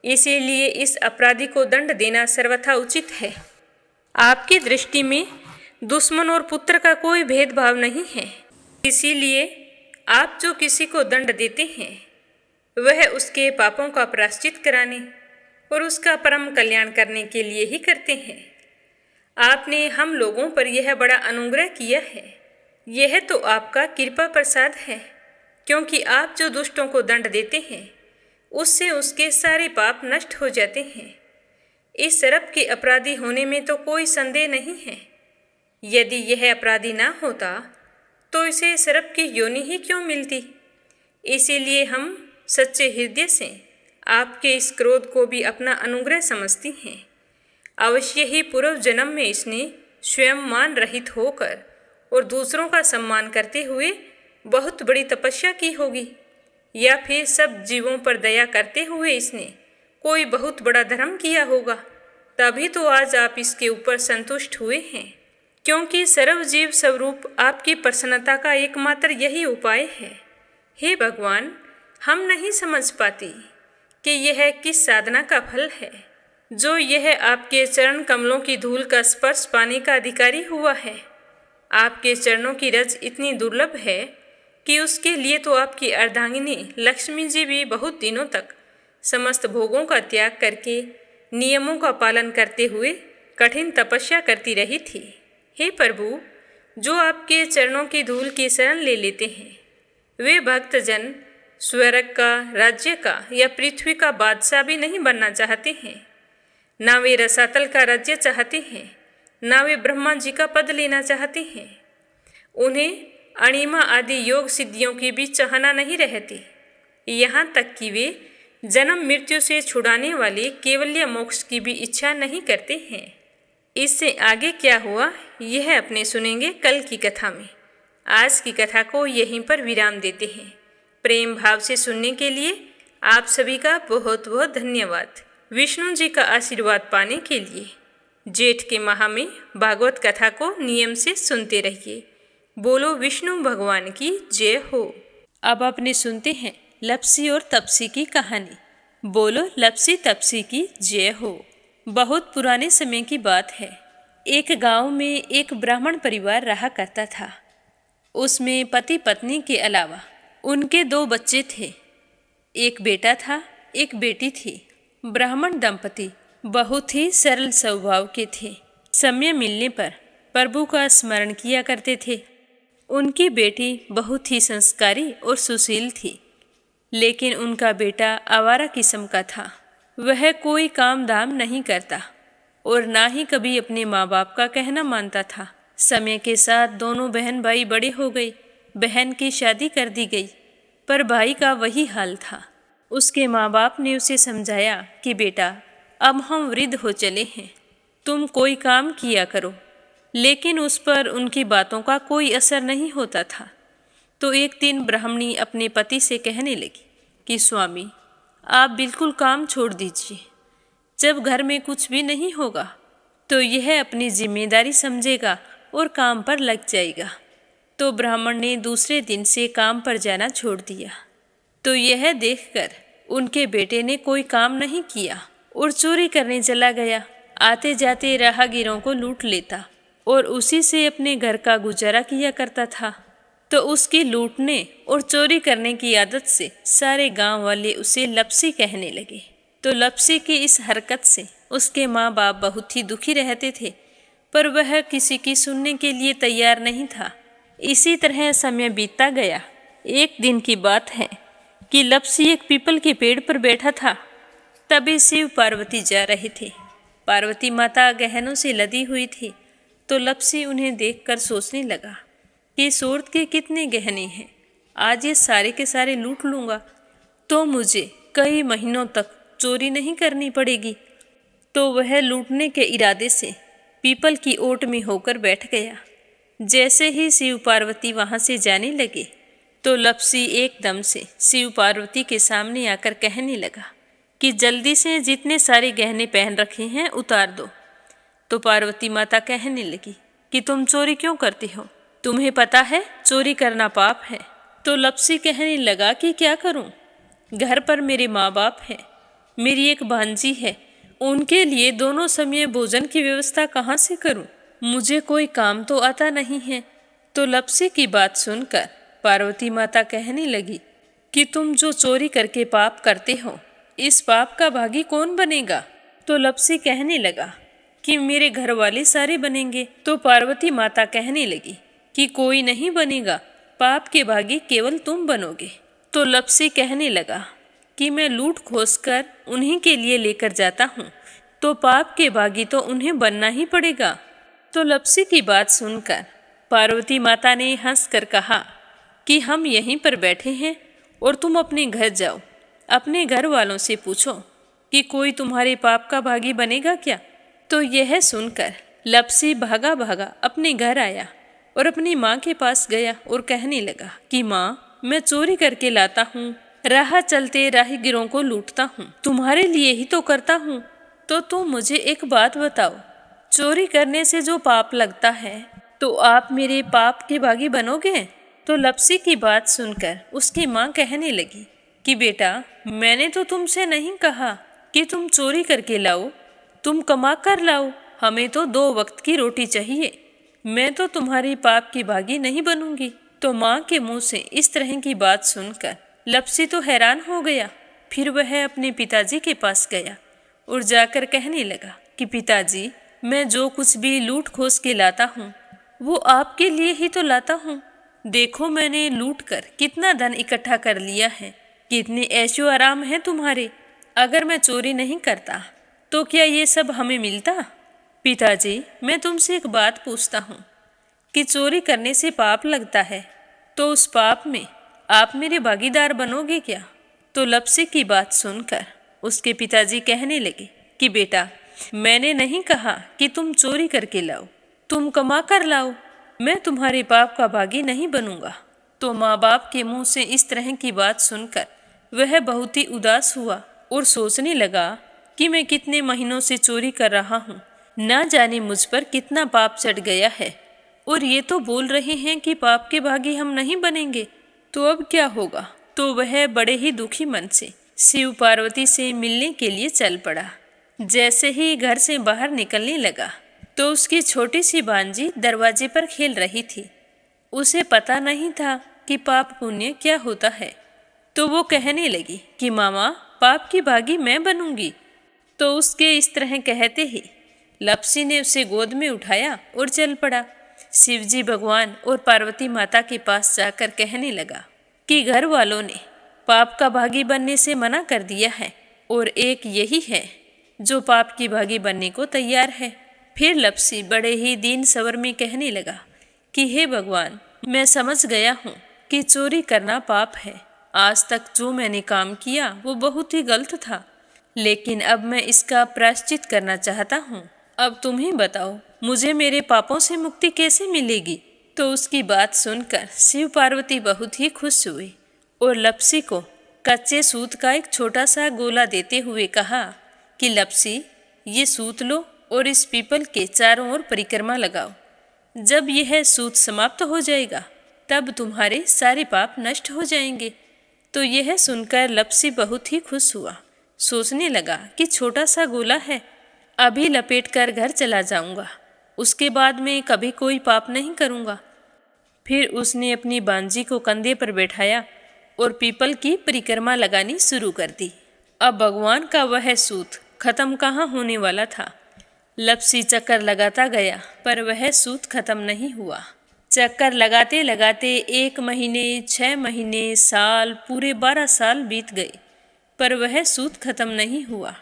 [SPEAKER 1] इसीलिए इस अपराधी को दंड देना सर्वथा उचित है। आपकी दृष्टि में दुश्मन और पुत्र का कोई भेदभाव नहीं है, इसीलिए आप जो किसी को दंड देते हैं वह उसके पापों का प्रायश्चित कराने और उसका परम कल्याण करने के लिए ही करते हैं। आपने हम लोगों पर यह बड़ा अनुग्रह किया है। यह तो आपका कृपा प्रसाद है, क्योंकि आप जो दुष्टों को दंड देते हैं उससे उसके सारे पाप नष्ट हो जाते हैं। इस सरप के अपराधी होने में तो कोई संदेह नहीं है। यदि यह अपराधी ना होता तो इसे सरप की योनि ही क्यों मिलती। इसीलिए हम सच्चे हृदय से आपके इस क्रोध को भी अपना अनुग्रह समझती हैं। अवश्य ही पूर्व जन्म में इसने स्वयं मान रहित होकर और दूसरों का सम्मान करते हुए बहुत बड़ी तपस्या की होगी, या फिर सब जीवों पर दया करते हुए इसने कोई बहुत बड़ा धर्म किया होगा, तभी तो आज आप इसके ऊपर संतुष्ट हुए हैं। क्योंकि सर्वजीव स्वरूप आपकी प्रसन्नता का एकमात्र यही उपाय है। हे भगवान, हम नहीं समझ पाते कि यह किस साधना का फल है जो यह आपके चरण कमलों की धूल का स्पर्श पाने का अधिकारी हुआ है। आपके चरणों की रज इतनी दुर्लभ है कि उसके लिए तो आपकी अर्धांगिनी लक्ष्मी जी भी बहुत दिनों तक समस्त भोगों का त्याग करके नियमों का पालन करते हुए कठिन तपस्या करती रही थी। हे प्रभु, जो आपके चरणों की धूल की शरण ले लेते हैं वे भक्तजन स्वर्ग का, राज्य का या पृथ्वी का बादशाह भी नहीं बनना चाहते हैं। ना वे रसातल का राज्य चाहते हैं, ना वे ब्रह्मा जी का पद लेना चाहते हैं। उन्हें अणिमा आदि योग सिद्धियों की भी चाहना नहीं रहती। यहाँ तक कि वे जन्म मृत्यु से छुड़ाने वाले केवल्य मोक्ष की भी इच्छा नहीं करते हैं। इससे आगे क्या हुआ यह अपने सुनेंगे कल की कथा में। आज की कथा को यहीं पर विराम देते हैं। प्रेम भाव से सुनने के लिए आप सभी का बहुत बहुत धन्यवाद। विष्णु जी का आशीर्वाद पाने के लिए जेठ के माह में भागवत कथा को नियम से सुनते रहिए। बोलो विष्णु भगवान की जय हो।
[SPEAKER 2] अब अपने सुनते हैं लपसी और तपसी की कहानी। बोलो लपसी तपसी की जय हो। बहुत पुराने समय की बात है। एक गांव में एक ब्राह्मण परिवार रहा करता था। उसमें पति पत्नी के अलावा उनके 2 बच्चे थे। एक बेटा था, एक बेटी थी। ब्राह्मण दंपति बहुत ही सरल स्वभाव के थे। समय मिलने पर प्रभु का स्मरण किया करते थे। उनकी बेटी बहुत ही संस्कारी और सुशील थी, लेकिन उनका बेटा आवारा किस्म का था। वह कोई काम धाम नहीं करता और ना ही कभी अपने माँ बाप का कहना मानता था। समय के साथ दोनों बहन भाई बड़े हो गए। बहन की शादी कर दी गई, पर भाई का वही हाल था। उसके माँ बाप ने उसे समझाया कि बेटा, अब हम वृद्ध हो चले हैं, तुम कोई काम किया करो, लेकिन उस पर उनकी बातों का कोई असर नहीं होता था। तो एक दिन ब्राह्मणी अपने पति से कहने लगी कि स्वामी, आप बिल्कुल काम छोड़ दीजिए। जब घर में कुछ भी नहीं होगा तो यह अपनी जिम्मेदारी समझेगा और काम पर लग जाएगा। तो ब्राह्मण ने दूसरे दिन से काम पर जाना छोड़ दिया। तो यह देखकर उनके बेटे ने कोई काम नहीं किया और चोरी करने चला गया। आते जाते राहगीरों को लूट लेता और उसी से अपने घर का गुजारा किया करता था। तो उसकी लूटने और चोरी करने की आदत से सारे गांव वाले उसे लपसी कहने लगे। तो लपसी की इस हरकत से उसके माँ बाप बहुत ही दुखी रहते थे, पर वह किसी की सुनने के लिए तैयार नहीं था। इसी तरह समय बीतता गया। एक दिन की बात है कि लपसी एक पीपल के पेड़ पर बैठा था। तभी शिव पार्वती जा रहे थे। पार्वती माता गहनों से लदी हुई थी। तो लपसी उन्हें देखकर सोचने लगा कि इस औरत के कितने गहने हैं, आज ये सारे के सारे लूट लूँगा तो मुझे कई महीनों तक चोरी नहीं करनी पड़ेगी। तो वह लूटने के इरादे से पीपल की ओट में होकर बैठ गया। जैसे ही शिव पार्वती वहाँ से जाने लगे तो लपसी एकदम से शिव पार्वती के सामने आकर कहने लगा कि जल्दी से जितने सारे गहने पहन रखे हैं उतार दो। तो पार्वती माता कहने लगी कि तुम चोरी क्यों करती हो, तुम्हें पता है चोरी करना पाप है। तो लपसी कहने लगा कि क्या करूं, घर पर मेरे माँ बाप हैं, मेरी एक भांजी है, उनके लिए दोनों समय भोजन की व्यवस्था कहाँ से करूं, मुझे कोई काम तो आता नहीं है। तो लपसी की बात सुनकर पार्वती माता कहने लगी कि तुम जो चोरी करके पाप करते हो, इस पाप का भागी कौन बनेगा। तो लपसी कहने लगा कि मेरे घर वाले सारे बनेंगे। तो पार्वती माता कहने लगी कि कोई नहीं बनेगा, पाप के भागी केवल तुम बनोगे। तो लपसी कहने लगा कि मैं लूट खोस कर उन्हीं के लिए लेकर जाता हूँ, तो पाप के भागी तो उन्हें बनना ही पड़ेगा। तो लपसी की बात सुनकर पार्वती माता ने हंसकर कहा कि हम यहीं पर बैठे हैं और तुम अपने घर जाओ, अपने घर वालों से पूछो कि कोई तुम्हारे पाप का भागी बनेगा क्या। तो यह सुनकर लपसी भागा भागा अपने घर आया और अपनी माँ के पास गया और कहने लगा कि माँ, मैं चोरी करके लाता हूँ, राह चलते राहगीरों को लूटता हूँ, तुम्हारे लिए ही तो करता हूँ। तो तुम मुझे एक बात बताओ, चोरी करने से जो पाप लगता है तो आप मेरे पाप के भागी बनोगे। तो लपसी की बात सुनकर उसकी माँ कहने लगी कि बेटा, मैंने तो तुमसे नहीं कहा कि तुम चोरी करके लाओ, तुम कमा कर लाओ, हमें तो 2 वक्त की रोटी चाहिए, मैं तो तुम्हारी पाप की भागी नहीं बनूंगी। तो माँ के मुंह से इस तरह की बात सुनकर लपसी तो हैरान हो गया। फिर वह अपने पिताजी के पास गया और जाकर कहने लगा कि पिताजी, मैं जो कुछ भी लूट खोस के लाता हूँ वो आपके लिए ही तो लाता हूँ। देखो मैंने लूट कर कितना धन इकट्ठा कर लिया है, कितने ऐशो आराम हैं तुम्हारे। अगर मैं चोरी नहीं करता तो क्या ये सब हमें मिलता। पिताजी, मैं तुमसे एक बात पूछता हूँ कि चोरी करने से पाप लगता है, तो उस पाप में आप मेरे भागीदार बनोगे क्या। तो लपसी की बात सुनकर उसके पिताजी कहने लगे कि बेटा, मैंने नहीं कहा कि तुम चोरी करके लाओ, तुम कमा कर लाओ, मैं तुम्हारे पाप का भागी नहीं बनूंगा। तो माँ बाप के मुंह से इस तरह की बात सुनकर वह बहुत ही उदास हुआ और सोचने लगा कि मैं कितने महीनों से चोरी कर रहा हूँ, ना जाने मुझ पर कितना पाप चढ़ गया है, और ये तो बोल रहे हैं कि पाप के भागी हम नहीं बनेंगे, तो अब क्या होगा। तो वह बड़े ही दुखी मन से शिव पार्वती से मिलने के लिए चल पड़ा। जैसे ही घर से बाहर निकलने लगा तो उसकी छोटी सी भांजी दरवाजे पर खेल रही थी। उसे पता नहीं था कि पाप पुण्य क्या होता है। तो वो कहने लगी कि मामा, पाप की भागी मैं बनूंगी। तो उसके इस तरह कहते ही लपसी ने उसे गोद में उठाया और चल पड़ा। शिवजी भगवान और पार्वती माता के पास जाकर कहने लगा कि घर वालों ने पाप का भागी बनने से मना कर दिया है और एक यही है जो पाप की भागी बनने को तैयार है। फिर लपसी बड़े ही दीन स्वर में कहने लगा कि हे भगवान, मैं समझ गया हूँ कि चोरी करना पाप है। आज तक जो मैंने काम किया वो बहुत ही गलत था, लेकिन अब मैं इसका प्रायश्चित करना चाहता हूँ। अब तुम ही बताओ, मुझे मेरे पापों से मुक्ति कैसे मिलेगी। तो उसकी बात सुनकर शिव पार्वती बहुत ही खुश हुए और लपसी को कच्चे सूत का एक छोटा सा गोला देते हुए कहा कि लपसी, ये सूत लो और इस पीपल के चारों ओर परिक्रमा लगाओ। जब यह सूत समाप्त हो जाएगा तब तुम्हारे सारे पाप नष्ट हो जाएंगे। तो यह सुनकर लपसी बहुत ही खुश हुआ। सोचने लगा कि छोटा सा गोला है, अभी लपेट कर घर चला जाऊंगा, उसके बाद में कभी कोई पाप नहीं करूंगा। फिर उसने अपनी बांजी को कंधे पर बैठाया और पीपल की परिक्रमा लगानी शुरू कर दी। अब भगवान का वह सूत खत्म कहाँ होने वाला था। लपसी चक्कर लगाता गया पर वह सूत खत्म नहीं हुआ। चक्कर लगाते लगाते 1 महीने, 6 महीने, साल, पूरे 12 साल बीत गए पर वह सूत खत्म नहीं हुआ।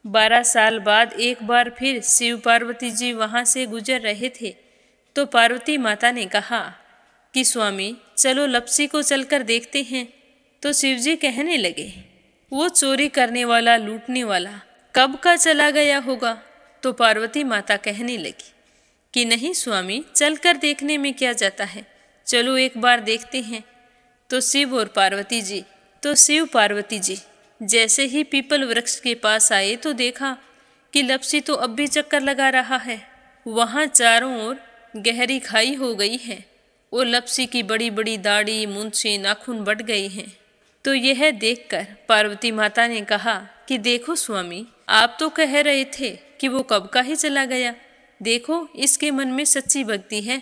[SPEAKER 2] 12 साल बाद एक बार फिर शिव पार्वती जी वहाँ से गुजर रहे थे तो पार्वती माता ने कहा कि स्वामी चलो लपसी को चलकर देखते हैं। तो शिवजी कहने लगे, वो चोरी करने वाला, लूटने वाला कब का चला गया होगा। तो पार्वती माता कहने लगी कि नहीं स्वामी, चलकर देखने में क्या जाता है, चलो एक बार देखते हैं। तो शिव पार्वती जी जैसे ही पीपल वृक्ष के पास आए तो देखा कि लपसी तो अब भी चक्कर लगा रहा है। वहाँ चारों ओर गहरी खाई हो गई है और लपसी की बड़ी बड़ी दाढ़ी, मूंछें, नाखून बढ़ गए हैं। तो यह देखकर पार्वती माता ने कहा कि देखो स्वामी, आप तो कह रहे थे कि वो कब का ही चला गया, देखो इसके मन में सच्ची भक्ति है।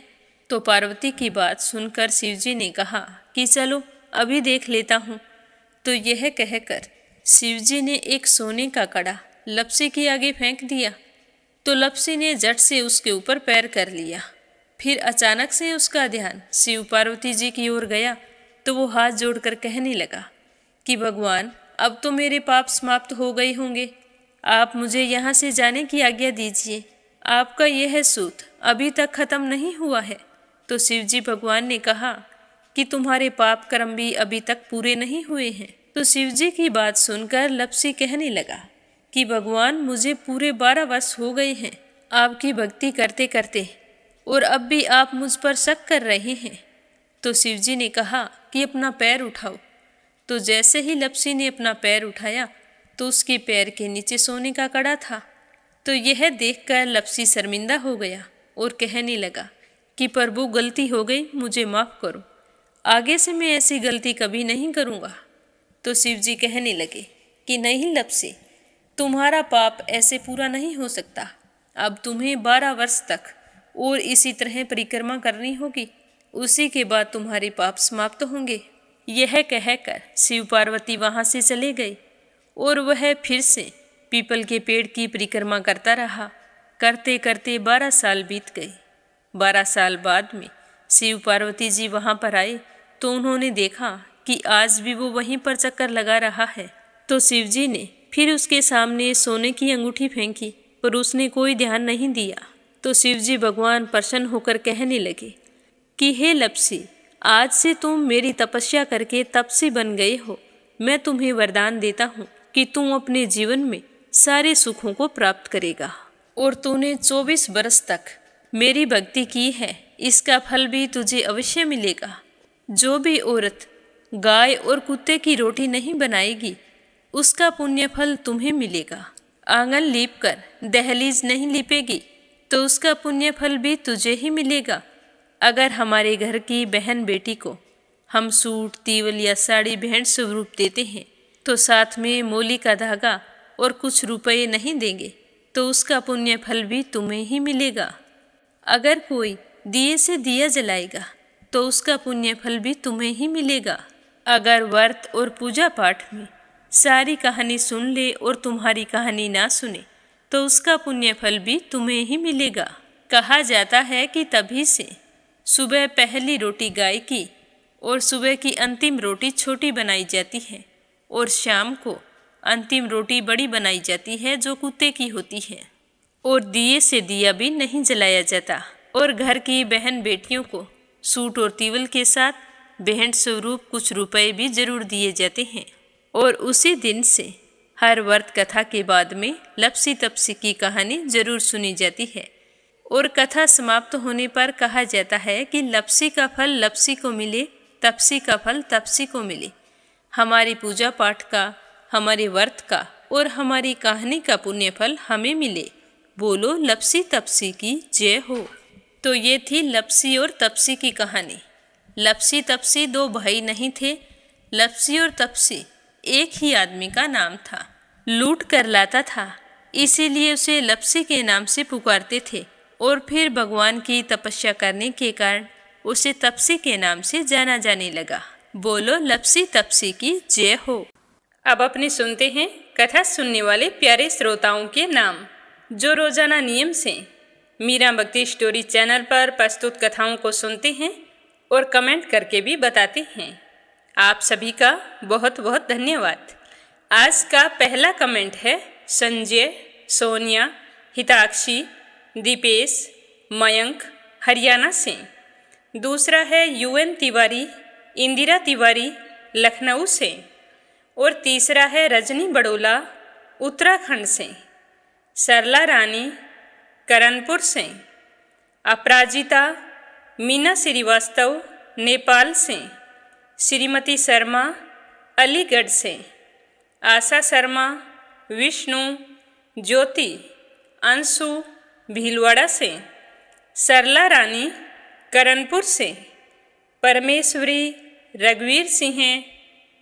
[SPEAKER 2] तो पार्वती की बात सुनकर शिवजी ने कहा कि चलो अभी देख लेता हूँ। तो यह कहकर शिवजी ने एक सोने का कड़ा लपसी के आगे फेंक दिया। तो लपसी ने झट से उसके ऊपर पैर कर लिया। फिर अचानक से उसका ध्यान शिव पार्वती जी की ओर गया तो वो हाथ जोड़कर कहने लगा कि भगवान, अब तो मेरे पाप समाप्त हो गए होंगे, आप मुझे यहाँ से जाने की आज्ञा दीजिए। आपका यह सूत अभी तक खत्म नहीं हुआ है। तो शिवजी भगवान ने कहा कि तुम्हारे पाप कर्म भी अभी तक पूरे नहीं हुए हैं। तो शिवजी की बात सुनकर लपसी कहने लगा कि भगवान, मुझे पूरे 12 वर्ष हो गए हैं आपकी भक्ति करते करते और अब भी आप मुझ पर शक कर रहे हैं। तो शिवजी ने कहा कि अपना पैर उठाओ। तो जैसे ही लपसी ने अपना पैर उठाया तो उसके पैर के नीचे सोने का कड़ा था। तो यह देखकर लपसी शर्मिंदा हो गया और कहने लगा कि प्रभु, गलती हो गई, मुझे माफ़ करो, आगे से मैं ऐसी गलती कभी नहीं करूँगा। तो शिवजी कहने लगे कि नहीं लपसी, तुम्हारा पाप ऐसे पूरा नहीं हो सकता। अब तुम्हें 12 वर्ष तक और इसी तरह परिक्रमा करनी होगी, उसी के बाद तुम्हारे पाप समाप्त होंगे। यह कहकर शिव पार्वती वहाँ से चले गए और वह फिर से पीपल के पेड़ की परिक्रमा करता रहा। करते करते 12 साल बीत गए। 12 साल बाद में शिव पार्वती जी वहाँ पर आए तो उन्होंने देखा कि आज भी वो वहीं पर चक्कर लगा रहा है। तो शिवजी ने फिर उसके सामने सोने की अंगूठी फेंकी पर उसने कोई ध्यान नहीं दिया। तो शिवजी भगवान प्रसन्न होकर कहने लगे कि हे लपसी, आज से तुम मेरी तपस्या करके तपसी बन गए हो। मैं तुम्हें वरदान देता हूँ कि तुम अपने जीवन में सारे सुखों को प्राप्त करेगा और तूने 24 बरस तक मेरी भक्ति की है, इसका फल भी तुझे अवश्य मिलेगा। जो भी औरत गाय और कुत्ते की रोटी नहीं बनाएगी उसका पुण्य फल तुम्हें मिलेगा। आंगन लीप कर दहलीज नहीं लीपेगी तो उसका पुण्य फल भी तुझे ही मिलेगा। अगर हमारे घर की बहन बेटी को हम सूट, तीवल या साड़ी भेंट स्वरूप देते हैं तो साथ में मोली का धागा और कुछ रुपए नहीं देंगे तो उसका पुण्य फल भी तुम्हें ही मिलेगा। अगर कोई दिए से दिया जलाएगा तो उसका पुण्य फल भी तुम्हें ही मिलेगा। अगर व्रत और पूजा पाठ में सारी कहानी सुन ले और तुम्हारी कहानी ना सुने तो उसका पुण्य फल भी तुम्हें ही मिलेगा। कहा जाता है कि तभी से सुबह पहली रोटी गाय की और सुबह की अंतिम रोटी छोटी बनाई जाती है और शाम को अंतिम रोटी बड़ी बनाई जाती है जो कुत्ते की होती है। और दिए से दिया भी नहीं जलाया जाता और घर की बहन बेटियों को सूट और तीवल के साथ भेंट स्वरूप कुछ रुपए भी जरूर दिए जाते हैं। और उसी दिन से हर व्रत कथा के बाद में लपसी तपसी की कहानी जरूर सुनी जाती है और कथा समाप्त होने पर कहा जाता है कि लपसी का फल लपसी को मिले, तपसी का फल तपसी को मिले। हमारी पूजा पाठ का, हमारे व्रत का और हमारी कहानी का पुण्य फल हमें मिले। बोलो लपसी तपसी की जय हो। तो ये थी लपसी और तपसी की कहानी। लपसी तपसी दो भाई नहीं थे। लपसी और तपसी एक ही आदमी का नाम था। लूट कर लाता था, इसीलिए उसे लपसी के नाम से पुकारते थे और फिर भगवान की तपस्या करने के कारण उसे तपसी के नाम से जाना जाने लगा। बोलो लपसी तपसी की जय हो।
[SPEAKER 1] अब अपने सुनते हैं कथा सुनने वाले प्यारे श्रोताओं के नाम, जो रोजाना नियम से मीरा भक्ति स्टोरी चैनल पर प्रस्तुत कथाओं को सुनते हैं और कमेंट करके भी बताते हैं। आप सभी का बहुत बहुत धन्यवाद। आज का पहला कमेंट है संजय, सोनिया, हिताक्षी, दीपेश, मयंक, हरियाणा से। दूसरा है यूएन तिवारी, इंदिरा तिवारी, लखनऊ से। और तीसरा है रजनी बड़ोला, उत्तराखंड से। सरला रानी, करणपुर से। अपराजिता, मीना श्रीवास्तव, नेपाल से। श्रीमती शर्मा, अलीगढ़ से। आशा शर्मा, विष्णु, ज्योति, अंशु, भीलवाड़ा से। सरला रानी, करणपुर से। परमेश्वरी, रघुवीर सिंह,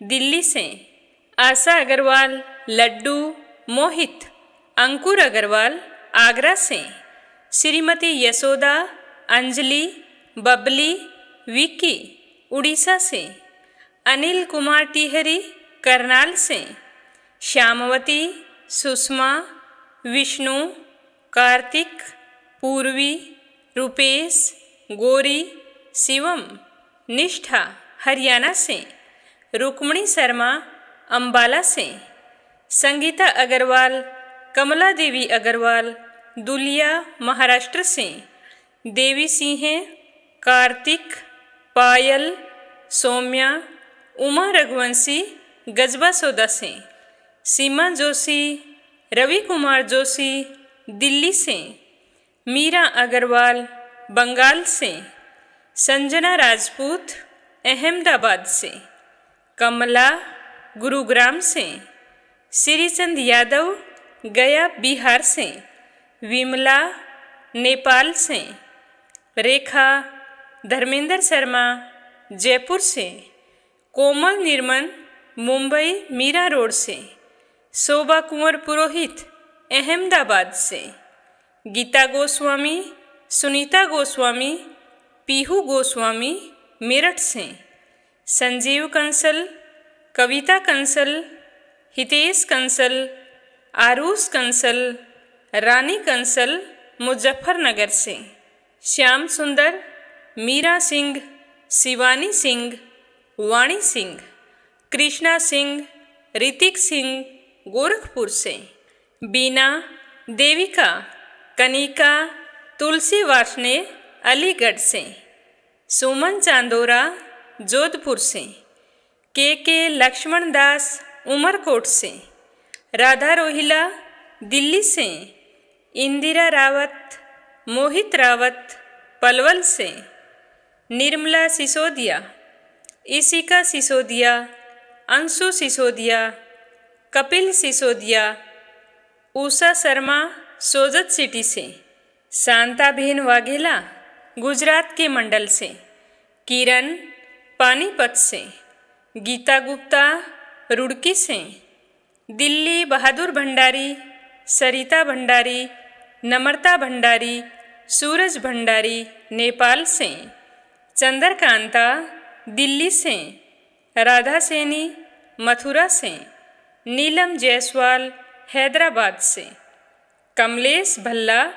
[SPEAKER 1] दिल्ली से। आशा अग्रवाल, लड्डू, मोहित, अंकुर अग्रवाल, आगरा से। श्रीमती यशोदा, अंजलि, बबली, विक्की, उड़ीसा से। अनिल कुमार टिहरी, करनाल से। श्यामवती, सुषमा, विष्णु, कार्तिक, पूर्वी, रुपेश, गौरी, शिवम, निष्ठा, हरियाणा से। रुक्मणी शर्मा, अंबाला से। संगीता अग्रवाल, कमला देवी अग्रवाल, दुलिया, महाराष्ट्र से। देवी सिंह, कार्तिक, पायल, सौम्या, उमा रघुवंशी, गजबा सौदा से। सीमा जोशी, रवि कुमार जोशी, दिल्ली से। मीरा अग्रवाल, बंगाल से। संजना राजपूत, अहमदाबाद से। कमला, गुरुग्राम से। श्रीचंद यादव, गया, बिहार से। विमला, नेपाल से। रेखा, धर्मेंद्र शर्मा, जयपुर से। कोमल निर्मल, मुंबई, मीरा रोड से। शोभा कुंवर पुरोहित, अहमदाबाद से। गीता गोस्वामी, सुनीता गोस्वामी, पीहू गोस्वामी, मेरठ से। संजीव कंसल, कविता कंसल, हितेश कंसल, आरूष कंसल, रानी कंसल, मुजफ्फरनगर से। श्याम सुंदर, मीरा सिंह, शिवानी सिंह, वाणी सिंह, कृष्णा सिंह, ऋतिक सिंह, गोरखपुर से। बीना, देविका, कनिका, तुलसी वार्ष्णेय, अलीगढ़ से। सुमन चांदोरा, जोधपुर से। के लक्ष्मण दास, उमरकोट से। राधा रोहिला, दिल्ली से। इंदिरा रावत, मोहित रावत, पलवल से। निर्मला सिसोदिया, इशिका सिसोदिया, अंशु सिसोदिया, कपिल सिसोदिया, उषा शर्मा, सोजत सिटी से। शांताबेन वाघेला, गुजरात के मंडल से। किरण, पानीपत से। गीता गुप्ता, रुड़की से। दिल्ली, बहादुर भंडारी, सरिता भंडारी, नम्रता भंडारी, सूरज भंडारी, नेपाल से। चंद्रकांता, दिल्ली से। राधा सैनी, मथुरा से। नीलम जायसवाल, हैदराबाद से। कमलेश भल्ला,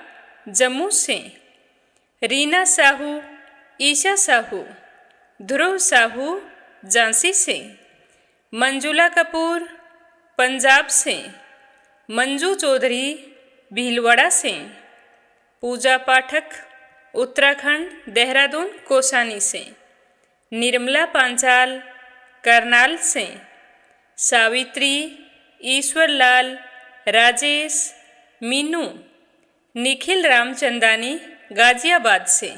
[SPEAKER 1] जम्मू से। रीना साहू, ईशा साहू, ध्रुव साहू, झांसी से। मंजुला कपूर, पंजाब से। मंजू चौधरी, भीलवाड़ा से। पूजा पाठक, उत्तराखंड, देहरादून, कोसानी से। निर्मला पांचाल, करनाल से। सावित्री, ईश्वरलाल, राजेश, मीनू, निखिल रामचंदानी, गाजियाबाद से,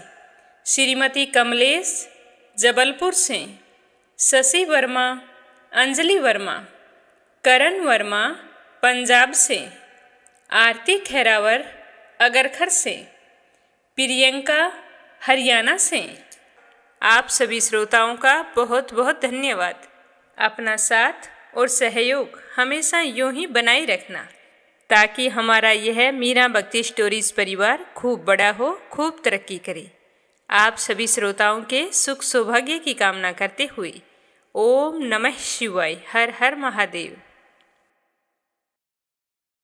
[SPEAKER 1] श्रीमती कमलेश जबलपुर से, शशि वर्मा, अंजलि वर्मा, करण वर्मा पंजाब से, आरती खैरावर अगरखर से, प्रियंका हरियाणा से। आप सभी श्रोताओं का बहुत बहुत धन्यवाद। अपना साथ और सहयोग हमेशा यूं ही बनाए रखना, ताकि हमारा यह मीरा भक्ति स्टोरीज परिवार खूब बड़ा हो, खूब तरक्की करे। आप सभी श्रोताओं के सुख सौभाग्य की कामना करते हुए ओम नमः शिवाय, हर हर महादेव।